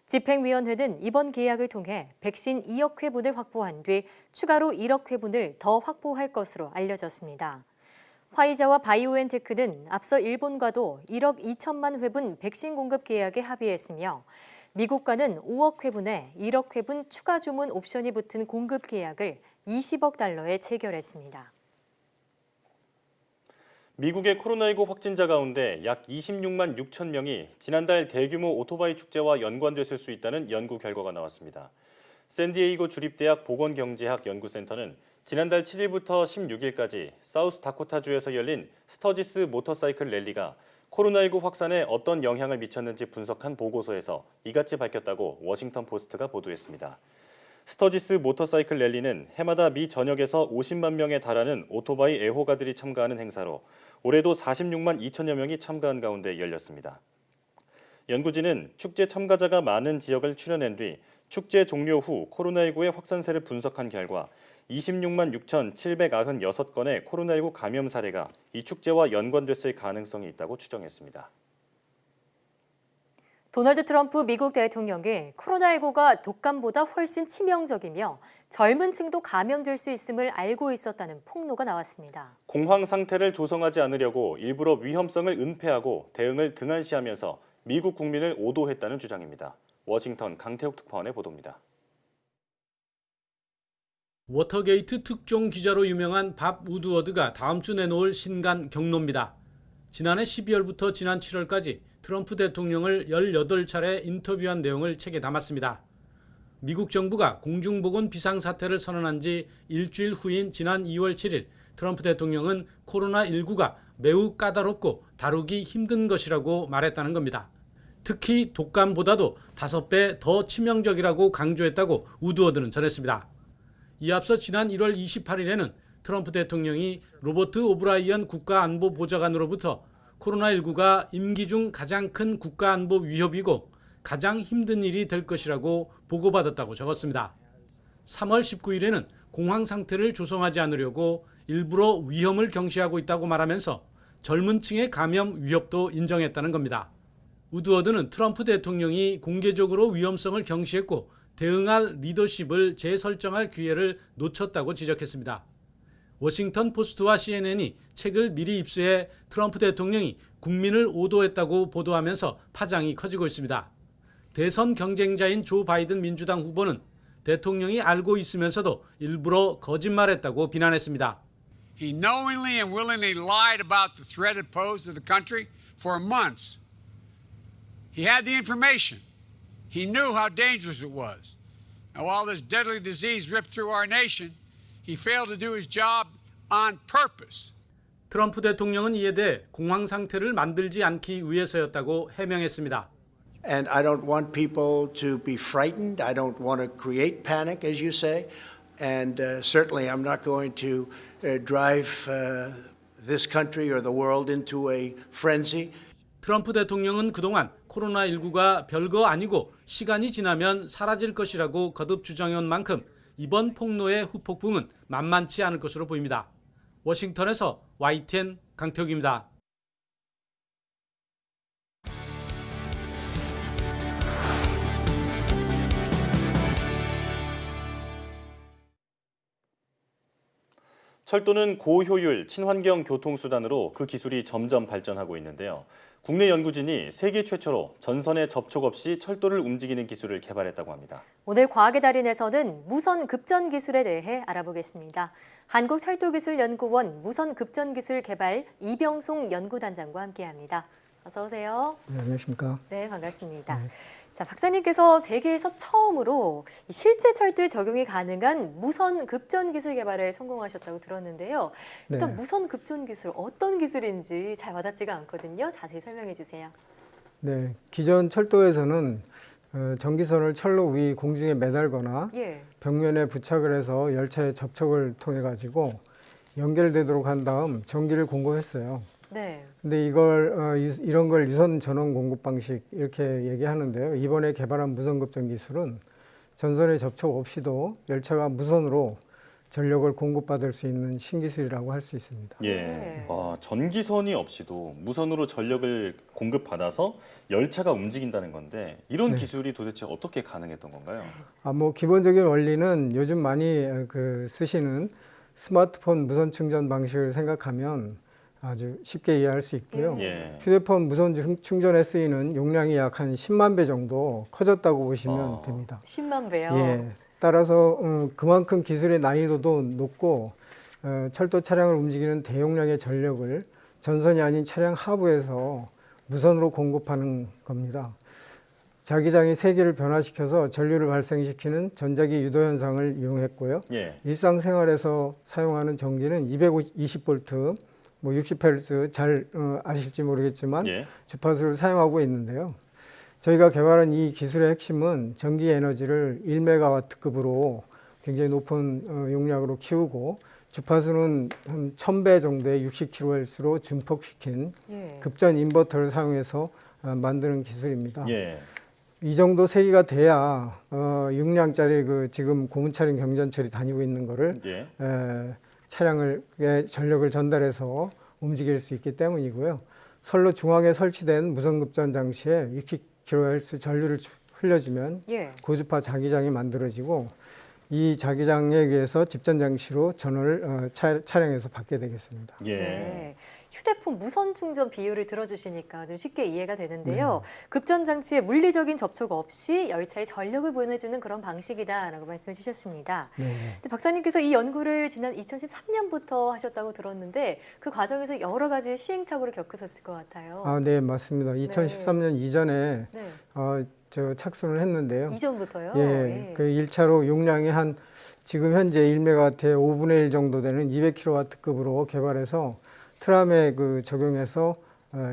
집행위원회는 이번 계약을 통해 백신 2억 회분을 확보한 뒤 추가로 1억 회분을 더 확보할 것으로 알려졌습니다. 화이자와 바이오엔테크는 앞서 일본과도 1억 2천만 회분 백신 공급 계약에 합의했으며 미국과는 5억 회분에 1억 회분 추가 주문 옵션이 붙은 공급 계약을 20억 달러에 체결했습니다. 미국의 코로나19 확진자 가운데 약 26만 6천 명이 지난달 대규모 오토바이 축제와 연관됐을 수 있다는 연구 결과가 나왔습니다. 샌디에이고 주립대학 보건경제학 연구센터는 지난달 7일부터 16일까지 사우스 다코타주에서 열린 스터지스 모터사이클 랠리가 코로나19 확산에 어떤 영향을 미쳤는지 분석한 보고서에서 이같이 밝혔다고 워싱턴 포스트가 보도했습니다. 스터지스 모터사이클 랠리는 해마다 미 전역에서 50만 명에 달하는 오토바이 애호가들이 참가하는 행사로 올해도 46만 2천여 명이 참가한 가운데 열렸습니다. 연구진은 축제 참가자가 많은 지역을 추려낸 뒤 축제 종료 후 코로나19의 확산세를 분석한 결과 26만 6,796건의 코로나19 감염 사례가 이 축제와 연관됐을 가능성이 있다고 추정했습니다. 도널드 트럼프 미국 대통령이 코로나19가 독감보다 훨씬 치명적이며 젊은 층도 감염될 수 있음을 알고 있었다는 폭로가 나왔습니다. 공황 상태를 조성하지 않으려고 일부러 위험성을 은폐하고 대응을 등한시하면서 미국 국민을 오도했다는 주장입니다. 워싱턴 강태욱 특파원의 보도입니다. 워터게이트 특종 기자로 유명한 밥 우드워드가 다음 주 내놓을 신간 경로입니다. 지난해 12월부터 지난 7월까지 트럼프 대통령을 18차례 인터뷰한 내용을 책에 담았습니다. 미국 정부가 공중보건 비상사태를 선언한 지 일주일 후인 지난 2월 7일 트럼프 대통령은 코로나19가 매우 까다롭고 다루기 힘든 것이라고 말했다는 겁니다. 특히 독감보다도 5배 더 치명적이라고 강조했다고 우드워드는 전했습니다. 이에 앞서 지난 1월 28일에는 트럼프 대통령이 로버트 오브라이언 국가안보보좌관으로부터 코로나19가 임기 중 가장 큰 국가안보 위협이고 가장 힘든 일이 될 것이라고 보고받았다고 적었습니다. 3월 19일에는 공황 상태를 조성하지 않으려고 일부러 위험을 경시하고 있다고 말하면서 젊은 층의 감염 위협도 인정했다는 겁니다. 우드워드는 트럼프 대통령이 공개적으로 위험성을 경시했고 대응할 리더십을 재설정할 기회를 놓쳤다고 지적했습니다. 워싱턴 포스트와 CNN이 책을 미리 입수해 트럼프 대통령이 국민을 오도했다고 보도하면서 파장이 커지고 있습니다. 대선 경쟁자인 조 바이든 민주당 후보는 대통령이 알고 있으면서도 일부러 거짓말했다고 비난했습니다. He knowingly and willingly lied about the threat it posed to the country for months. He had the information. He knew how dangerous it was. And while this deadly disease ripped through our nation, he failed to do his job on purpose. 트럼프 대통령은 이에 대해 공황 상태를 만들지 않기 위해서였다고 해명했습니다. And I don't want people to be frightened. I don't want to create panic, as you say. And certainly I'm not going to drive this country or the world into a frenzy. 트럼프 대통령은 그동안 코로나19가 별거 아니고 시간이 지나면 사라질 것이라고 거듭 주장해온 만큼 이번 폭로의 후폭풍은 만만치 않을 것으로 보입니다. 워싱턴에서 YTN 강태욱입니다. 철도는 고효율, 친환경 교통수단으로 그 기술이 점점 발전하고 있는데요. 국내 연구진이 세계 최초로 전선에 접촉 없이 철도를 움직이는 기술을 개발했다고 합니다. 오늘 과학의 달인에서는 무선 급전 기술에 대해 알아보겠습니다. 한국철도기술연구원 무선 급전 기술 개발 이병송 연구단장과 함께합니다. 어서 오세요. 네, 안녕하십니까. 네, 반갑습니다. 자, 박사님께서 세계에서 처음으로 실제 철도에 적용이 가능한 무선 급전 기술 개발에 성공하셨다고 들었는데요. 일단 무선 급전 기술 어떤 기술인지 잘 와닿지가 않거든요. 자세히 설명해 주세요. 네, 기존 철도에서는 전기선을 철로 위 공중에 매달거나 벽면에 부착을 해서 열차의 접촉을 통해 가지고 연결되도록 한 다음 전기를 공급했어요. 네. 근데 이런 걸 유선 전원 공급 방식 이렇게 얘기하는데요. 이번에 개발한 무선 급전 기술은 전선에 접촉 없이도 열차가 무선으로 전력을 공급받을 수 있는 신기술이라고 할 수 있습니다. 예, 전기선이 없이도 무선으로 전력을 공급받아서 열차가 움직인다는 건데 이런 기술이 도대체 어떻게 가능했던 건가요? 뭐 기본적인 원리는 요즘 많이 쓰시는 스마트폰 무선 충전 방식을 생각하면 아주 쉽게 이해할 수 있고요. 휴대폰 무선 충전에 쓰이는 용량이 약 한 10만 배 정도 커졌다고 보시면 됩니다. 10만 배요? 예. 따라서 그만큼 기술의 난이도도 높고 철도 차량을 움직이는 대용량의 전력을 전선이 아닌 차량 하부에서 무선으로 공급하는 겁니다. 자기장이 세기를 변화시켜서 전류를 발생시키는 전자기 유도 현상을 이용했고요. 일상생활에서 사용하는 전기는 220V, 60Hz 잘 아실지 모르겠지만 주파수를 사용하고 있는데요. 저희가 개발한 이 기술의 핵심은 전기 에너지를 1메가와트급으로 굉장히 높은 용량으로 키우고 주파수는 한 1000배 정도의 60kHz로 증폭시킨 급전 인버터를 사용해서 만드는 기술입니다. 이 정도 세기가 돼야 6량짜리 지금 고무차량 경전철이 다니고 있는 거를 차량의 전력을 전달해서 움직일 수 있기 때문이고요. 선로 중앙에 설치된 무선급전 장치에 60kHz 전류를 흘려주면 고주파 자기장이 만들어지고 이 자기장에 의해서 집전 장치로 전원을 차량에서 받게 되겠습니다. 네. 휴대폰 무선 충전 비율을 들어주시니까 좀 쉽게 이해가 되는데요. 급전 장치에 물리적인 접촉 없이 열차에 전력을 보내주는 그런 방식이다라고 말씀해 주셨습니다. 근데 박사님께서 이 연구를 지난 2013년부터 하셨다고 들었는데 그 과정에서 여러 가지 시행착오를 겪으셨을 것 같아요. 네, 맞습니다. 2013년 이전에 착수를 했는데요. 이전부터요? 그 1차로 용량이 지금 현재 1메가와트의 5분의 1 정도 되는 200kW급으로 개발해서 트람에 적용해서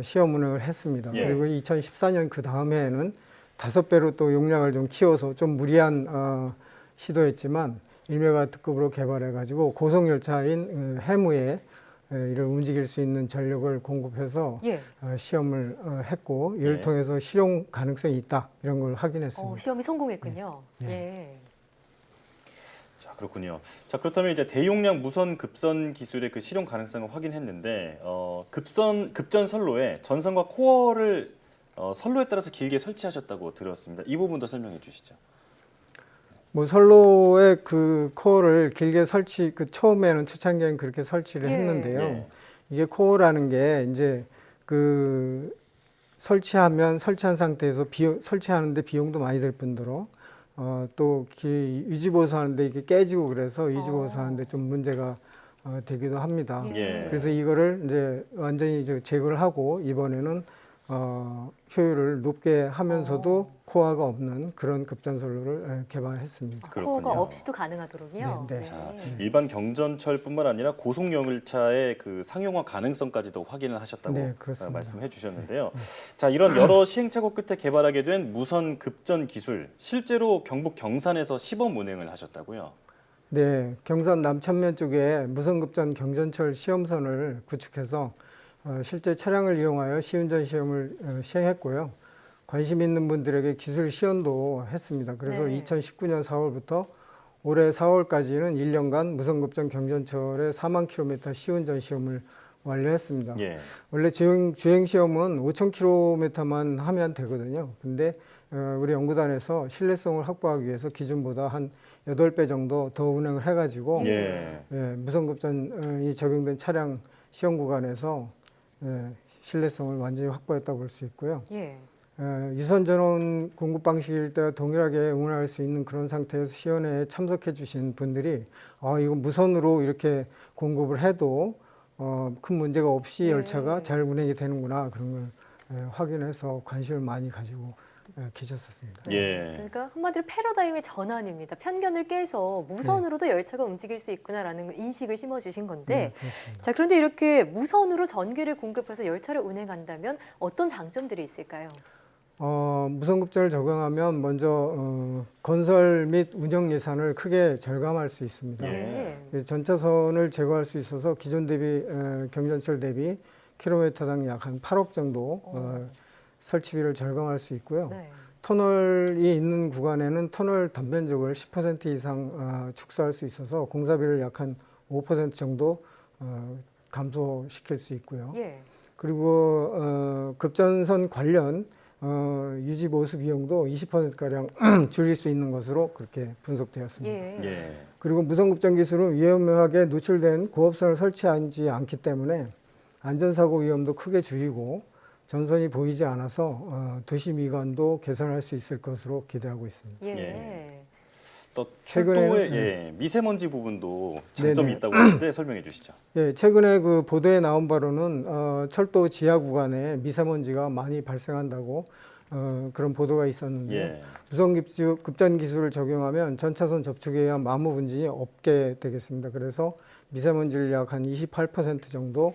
시험 운행을 했습니다. 그리고 2014년 그 다음 해에는 5배로 또 용량을 좀 키워서 좀 무리한 시도였지만 1메가와트급으로 개발해가지고 고속열차인 해무에 이를 움직일 수 있는 전력을 공급해서 시험을 했고 이를 통해서 실용 가능성이 있다 이런 걸 확인했습니다. 시험이 성공했군요. 자, 그렇군요. 자, 그렇다면 이제 대용량 무선 급선 기술의 그 실용 가능성을 확인했는데 급전 선로에 전선과 코어를 선로에 따라서 길게 설치하셨다고 들었습니다. 이 부분도 설명해 주시죠. 뭐 선로에 그 코어를 길게 처음에는 초창기에는 그렇게 설치를 했는데요. 예. 이게 코어라는 게 이제 그 설치한 상태에서 설치하는데 비용도 많이 들 뿐더러 또 유지보수하는데 이게 깨지고 그래서 유지보수하는데 좀 문제가 되기도 합니다. 예. 그래서 이거를 이제 완전히 제거를 하고 이번에는 효율을 높게 하면서도 코어가 없는 그런 급전선로를 개발했습니다. 코어가 없이도 가능하도록요. 네. 자, 일반 경전철뿐만 아니라 고속열차의 그 상용화 가능성까지도 확인을 하셨다고 네, 그렇습니다. 말씀해 주셨는데요. 자, 이런 여러 시행착오 끝에 개발하게 된 무선 급전 기술, 실제로 경북 경산에서 시범 운행을 하셨다고요? 네, 경산 남천면 쪽에 무선급전 경전철 시험선을 구축해서 실제 차량을 이용하여 시운전 시험을 시행했고요. 관심 있는 분들에게 기술 시연도 했습니다. 그래서 네. 2019년 4월부터 올해 4월까지는 1년간 무선급전 경전철의 4만 킬로미터 시운전 시험을 완료했습니다. 예. 원래 주행 시험은 5,000km만 하면 되거든요. 근데 우리 연구단에서 신뢰성을 확보하기 위해서 기준보다 한 8배 정도 더 운행을 해가지고 무선급전이 적용된 차량 시험 구간에서 신뢰성을 완전히 확보했다고 볼 수 있고요. 예. 유선 전원 공급 방식일 때와 동일하게 응원할 수 있는 그런 상태에서 시연회에 참석해 주신 분들이 이거 무선으로 이렇게 공급을 해도 큰 문제가 없이 열차가 잘 운행이 되는구나 그런 걸 확인해서 관심을 많이 가지고 계셨었습니다. 예. 그러니까 한마디로 패러다임의 전환입니다. 편견을 깨서 무선으로도 열차가 움직일 수 있구나라는 인식을 심어주신 건데 자, 그런데 이렇게 무선으로 전기를 공급해서 열차를 운행한다면 어떤 장점들이 있을까요? 무선급전을 적용하면 먼저 건설 및 운영 예산을 크게 절감할 수 있습니다. 전차선을 제거할 수 있어서 기존 대비 경전철 대비 킬로미터당 약 한 8억 정도 설치비를 절감할 수 있고요. 네. 터널이 있는 구간에는 터널 단변적을 10% 이상 축소할 수 있어서 공사비를 약 한 5% 정도 감소시킬 수 있고요. 예. 그리고 급전선 관련 유지 보수 비용도 20%가량 줄일 수 있는 것으로 그렇게 분석되었습니다. 그리고 무선급전 기술은 위험하게 노출된 고압선을 설치하지 않기 때문에 안전사고 위험도 크게 줄이고 전선이 보이지 않아서 도시 미관도 개선할 수 있을 것으로 기대하고 있습니다. 또 철도의 미세먼지 부분도 장점이 네네. 있다고 하는데 설명해 주시죠. 최근에 그 보도에 나온 바로는 철도 지하 구간에 미세먼지가 많이 발생한다고 그런 보도가 있었는데요. 무선급전 기술을 적용하면 전차선 접촉에 의한 마모 분진이 없게 되겠습니다. 그래서 미세먼지를 약 한 28% 정도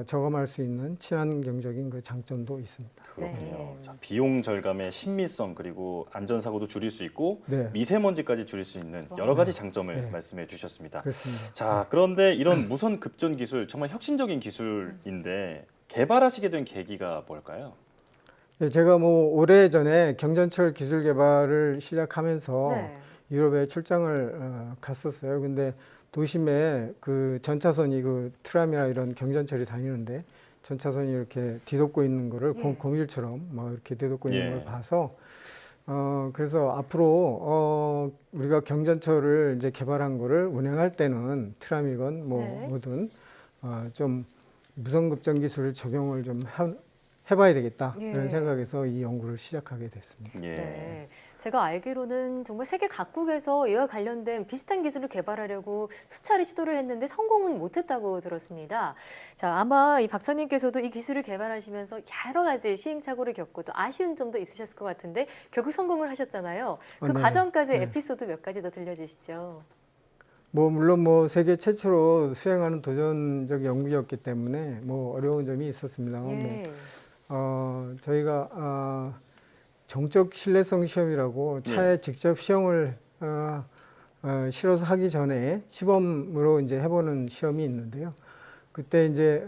저감할 수 있는 친환경적인 그 장점도 있습니다. 그렇군요. 자, 비용 절감의 신미성 그리고 안전사고도 줄일 수 있고 미세먼지까지 줄일 수 있는 여러 가지 장점을 말씀해 주셨습니다. 그렇습니다. 자, 그런데 이런 무선 급전 기술 정말 혁신적인 기술인데 개발하시게 된 계기가 뭘까요? 제가 오래전에 경전철 기술 개발을 시작하면서 유럽에 출장을 갔었어요. 근데 도심에 그 전차선이 그 트람이나 이런 경전철이 다니는데 전차선이 이렇게 뒤덮고 있는 거를 고밀처럼 막 이렇게 뒤덮고 있는 걸 봐서 그래서 앞으로 우리가 경전철을 이제 개발한 거를 운행할 때는 트람이건 뭐든 좀 무선급전 기술을 적용을 좀 해봐야 되겠다 이런 생각에서 이 연구를 시작하게 됐습니다. 제가 알기로는 정말 세계 각국에서 이와 관련된 비슷한 기술을 개발하려고 수차례 시도를 했는데 성공은 못했다고 들었습니다. 자, 아마 이 박사님께서도 이 기술을 개발하시면서 여러 가지 시행착오를 겪고 또 아쉬운 점도 있으셨을 것 같은데 결국 성공을 하셨잖아요. 그 과정까지 에피소드 몇 가지 더 들려주시죠. 물론 세계 최초로 수행하는 도전적 연구였기 때문에 어려운 점이 있었습니다. 저희가 정적 신뢰성 시험이라고 차에 직접 시험을 실어서 하기 전에 시범으로 이제 해보는 시험이 있는데요. 그때 이제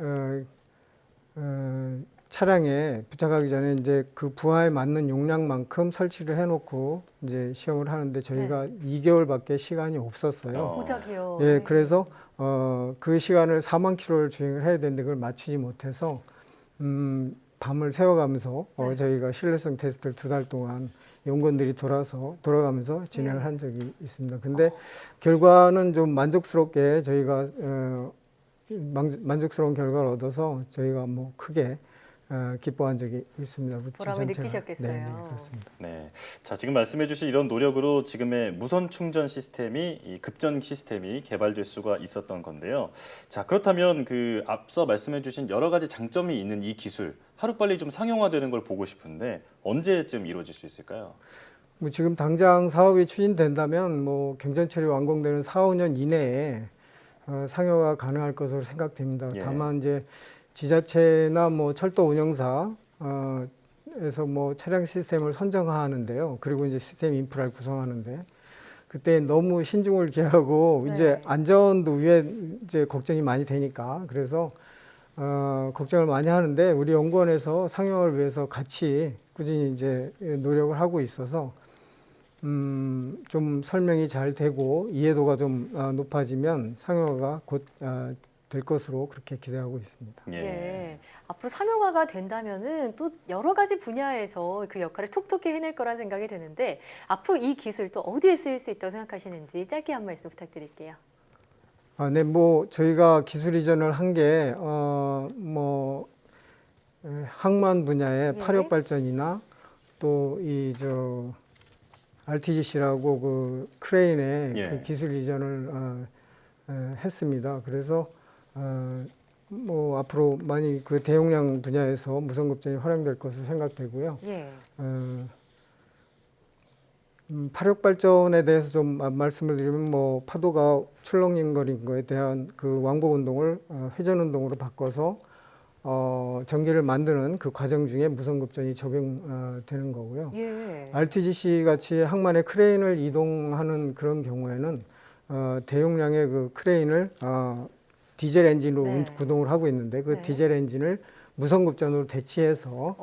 차량에 부착하기 전에 이제 그 부하에 맞는 용량만큼 설치를 해놓고 이제 시험을 하는데 저희가 2개월밖에 시간이 없었어요. 고작이요. 예, 그래서 그 시간을 4만 킬로를 주행을 해야 되는데 그걸 맞추지 못해서 밤을 새워가면서 저희가 신뢰성 테스트를 2달 동안 연구원들이 돌아가면서 진행을 한 적이 있습니다. 근데 결과는 좀 만족스럽게 저희가 만족스러운 결과를 얻어서 저희가 뭐 크게 기뻐한 적이 있습니다. 보람을 느끼셨겠어요. 네, 그렇습니다. 네, 자 지금 말씀해주신 이런 노력으로 지금의 무선 충전 시스템이 이 급전 시스템이 개발될 수가 있었던 건데요. 자 그렇다면 그 앞서 말씀해주신 여러 가지 장점이 있는 이 기술 하루빨리 좀 상용화되는 걸 보고 싶은데 언제쯤 이루어질 수 있을까요? 뭐 지금 당장 사업이 추진된다면 뭐 경전철이 완공되는 4, 5년 이내에 상용화 가능할 것으로 생각됩니다. 예. 다만 이제 지자체나 뭐 철도 운영사 에서 뭐 차량 시스템을 선정하는데요. 그리고 이제 시스템 인프라를 구성하는데 그때 너무 신중을 기하고 이제 안전도 위에 이제 걱정이 많이 되니까 그래서 걱정을 많이 하는데 우리 연구원에서 상용화를 위해서 같이 꾸준히 이제 노력을 하고 있어서 좀 설명이 잘 되고 이해도가 좀 높아지면 상용화가 곧 될 것으로 그렇게 기대하고 있습니다. 예. 앞으로 상용화가 된다면은 또 여러 가지 분야에서 그 역할을 톡톡히 해낼 거란 생각이 드는데 앞으로 이 기술 또 어디에 쓰일 수 있다고 생각하시는지 짧게 한 말씀 부탁드릴게요. 네, 뭐 저희가 기술 이전을 한 게 뭐 항만 분야의 파력 발전이나 또 이 RTGC라고 그 크레인의 그 기술 이전을 했습니다. 그래서 뭐 앞으로 많이 그 대용량 분야에서 무선급전이 활용될 것으로 생각되고요. 파력 발전에 대해서 좀 말씀을 드리면 뭐 파도가 출렁거리는 거에 대한 그 왕복 운동을 회전 운동으로 바꿔서 전기를 만드는 그 과정 중에 무선급전이 적용되는 거고요. RTGC 같이 항만의 크레인을 이동하는 그런 경우에는 대용량의 그 크레인을 디젤 엔진으로 구동을 하고 있는데 그 디젤 엔진을 무선급전으로 대치해서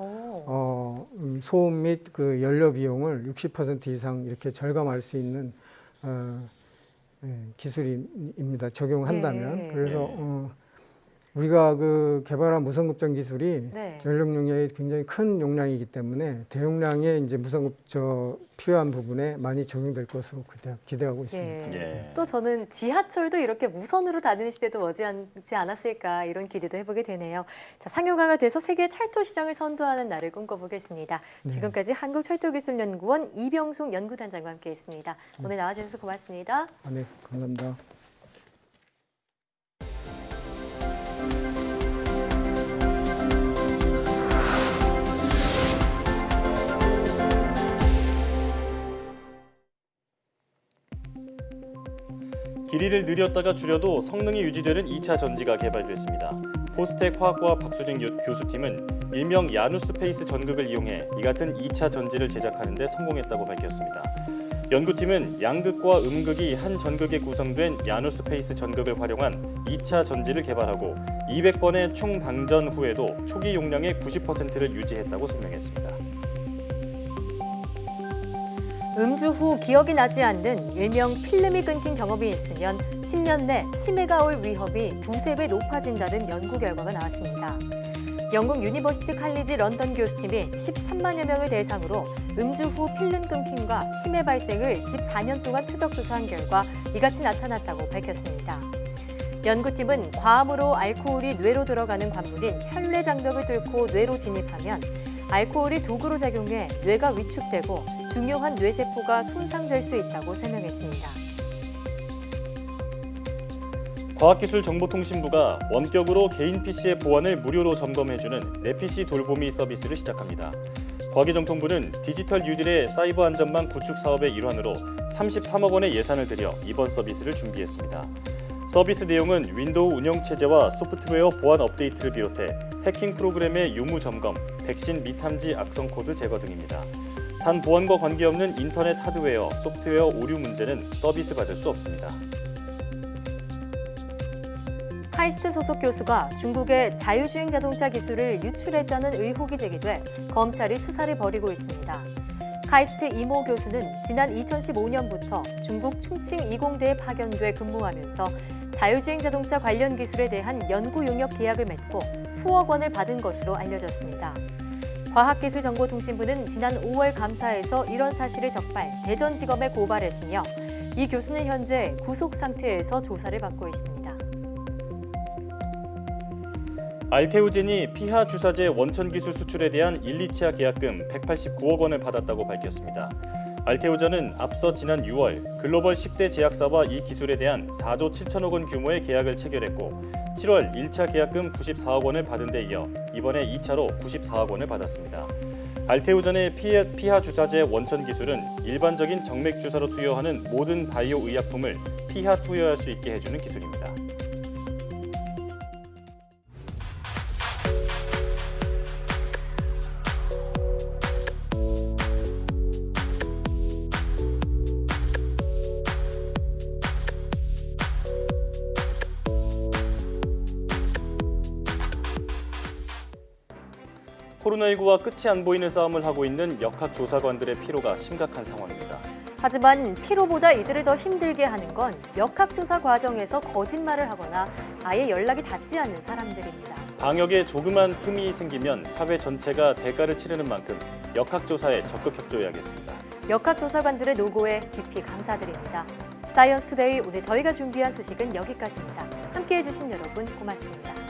소음 및 그 연료 비용을 60% 이상 이렇게 절감할 수 있는 기술입니다. 적용한다면. 그래서 우리가 그 개발한 무선급전 기술이 전력 용량이 굉장히 큰 용량이기 때문에 대용량의 이제 필요한 부분에 많이 적용될 것으로 기대하고 있습니다. 또 저는 지하철도 이렇게 무선으로 다니는 시대도 머지않지 않았을까 이런 기대도 해보게 되네요. 자, 상용화가 돼서 세계 철도 시장을 선도하는 날을 꿈꿔보겠습니다. 지금까지 한국철도기술연구원 이병송 연구단장과 함께했습니다. 오늘 나와주셔서 고맙습니다. 네, 감사합니다. 길이를 늘렸다가 줄여도 성능이 유지되는 2차 전지가 개발됐습니다. 포스텍 화학과학 박수진 교수팀은 일명 야누스페이스 전극을 이용해 이 같은 2차 전지를 제작하는 데 성공했다고 밝혔습니다. 연구팀은 양극과 음극이 한 전극에 구성된 야누스페이스 전극을 활용한 2차 전지를 개발하고 200번의 충방전 후에도 초기 용량의 90%를 유지했다고 설명했습니다. 음주 후 기억이 나지 않는 일명 필름이 끊긴 경험이 있으면 10년 내 치매가 올 위험이 2~3배 높아진다는 연구 결과가 나왔습니다. 영국 유니버시티 칼리지 런던 교수팀이 13만여 명을 대상으로 음주 후 필름 끊김과 치매 발생을 14년 동안 추적 조사한 결과 이같이 나타났다고 밝혔습니다. 연구팀은 과암으로 알코올이 뇌로 들어가는 관문인 혈내 장벽을 뚫고 뇌로 진입하면 알코올이 도구로 작용해 뇌가 위축되고 중요한 뇌세포가 손상될 수 있다고 설명했습니다. 과학기술정보통신부가 원격으로 개인 PC의 보안을 무료로 점검해주는 내 PC 돌보미 서비스를 시작합니다. 과기정통부는 디지털 뉴딜의 사이버 안전망 구축 사업의 일환으로 33억 원의 예산을 들여 이번 서비스를 준비했습니다. 서비스 내용은 윈도우 운영체제와 소프트웨어 보안 업데이트를 비롯해 해킹 프로그램의 유무 점검, 백신 미탐지 악성 코드 제거 등입니다. 단 보안과 관계없는 인터넷 하드웨어, 소프트웨어 오류 문제는 서비스 받을 수 없습니다. 카이스트 소속 교수가 중국의 자율주행 자동차 기술을 유출했다는 의혹이 제기돼 검찰이 수사를 벌이고 있습니다. 카이스트 이모 교수는 지난 2015년부터 중국 충칭 이공대에 파견돼 근무하면서 자율주행 자동차 관련 기술에 대한 연구 용역 계약을 맺고 수억 원을 받은 것으로 알려졌습니다. 과학기술정보통신부는 지난 5월 감사에서 이런 사실을 적발, 대전지검에 고발했으며 이 교수는 현재 구속 상태에서 조사를 받고 있습니다. 알테오젠이 피하 주사제 원천 기술 수출에 대한 1, 2차 계약금 189억 원을 받았다고 밝혔습니다. 알테오젠은 앞서 지난 6월 글로벌 10대 제약사와 이 기술에 대한 4조 7천억 원 규모의 계약을 체결했고 7월 1차 계약금 94억 원을 받은 데 이어 이번에 2차로 94억 원을 받았습니다. 알테오젠의 피하 주사제 원천 기술은 일반적인 정맥 주사로 투여하는 모든 바이오 의약품을 피하 투여할 수 있게 해주는 기술입니다. 코로나19와 끝이 안 보이는 싸움을 하고 있는 역학조사관들의 피로가 심각한 상황입니다. 하지만 피로보다 이들을 더 힘들게 하는 건 역학조사 과정에서 거짓말을 하거나 아예 연락이 닿지 않는 사람들입니다. 방역에 조그만 틈이 생기면 사회 전체가 대가를 치르는 만큼 역학조사에 적극 협조해야겠습니다. 역학조사관들의 노고에 깊이 감사드립니다. 사이언스 투데이 오늘 저희가 준비한 소식은 여기까지입니다. 함께해 주신 여러분 고맙습니다.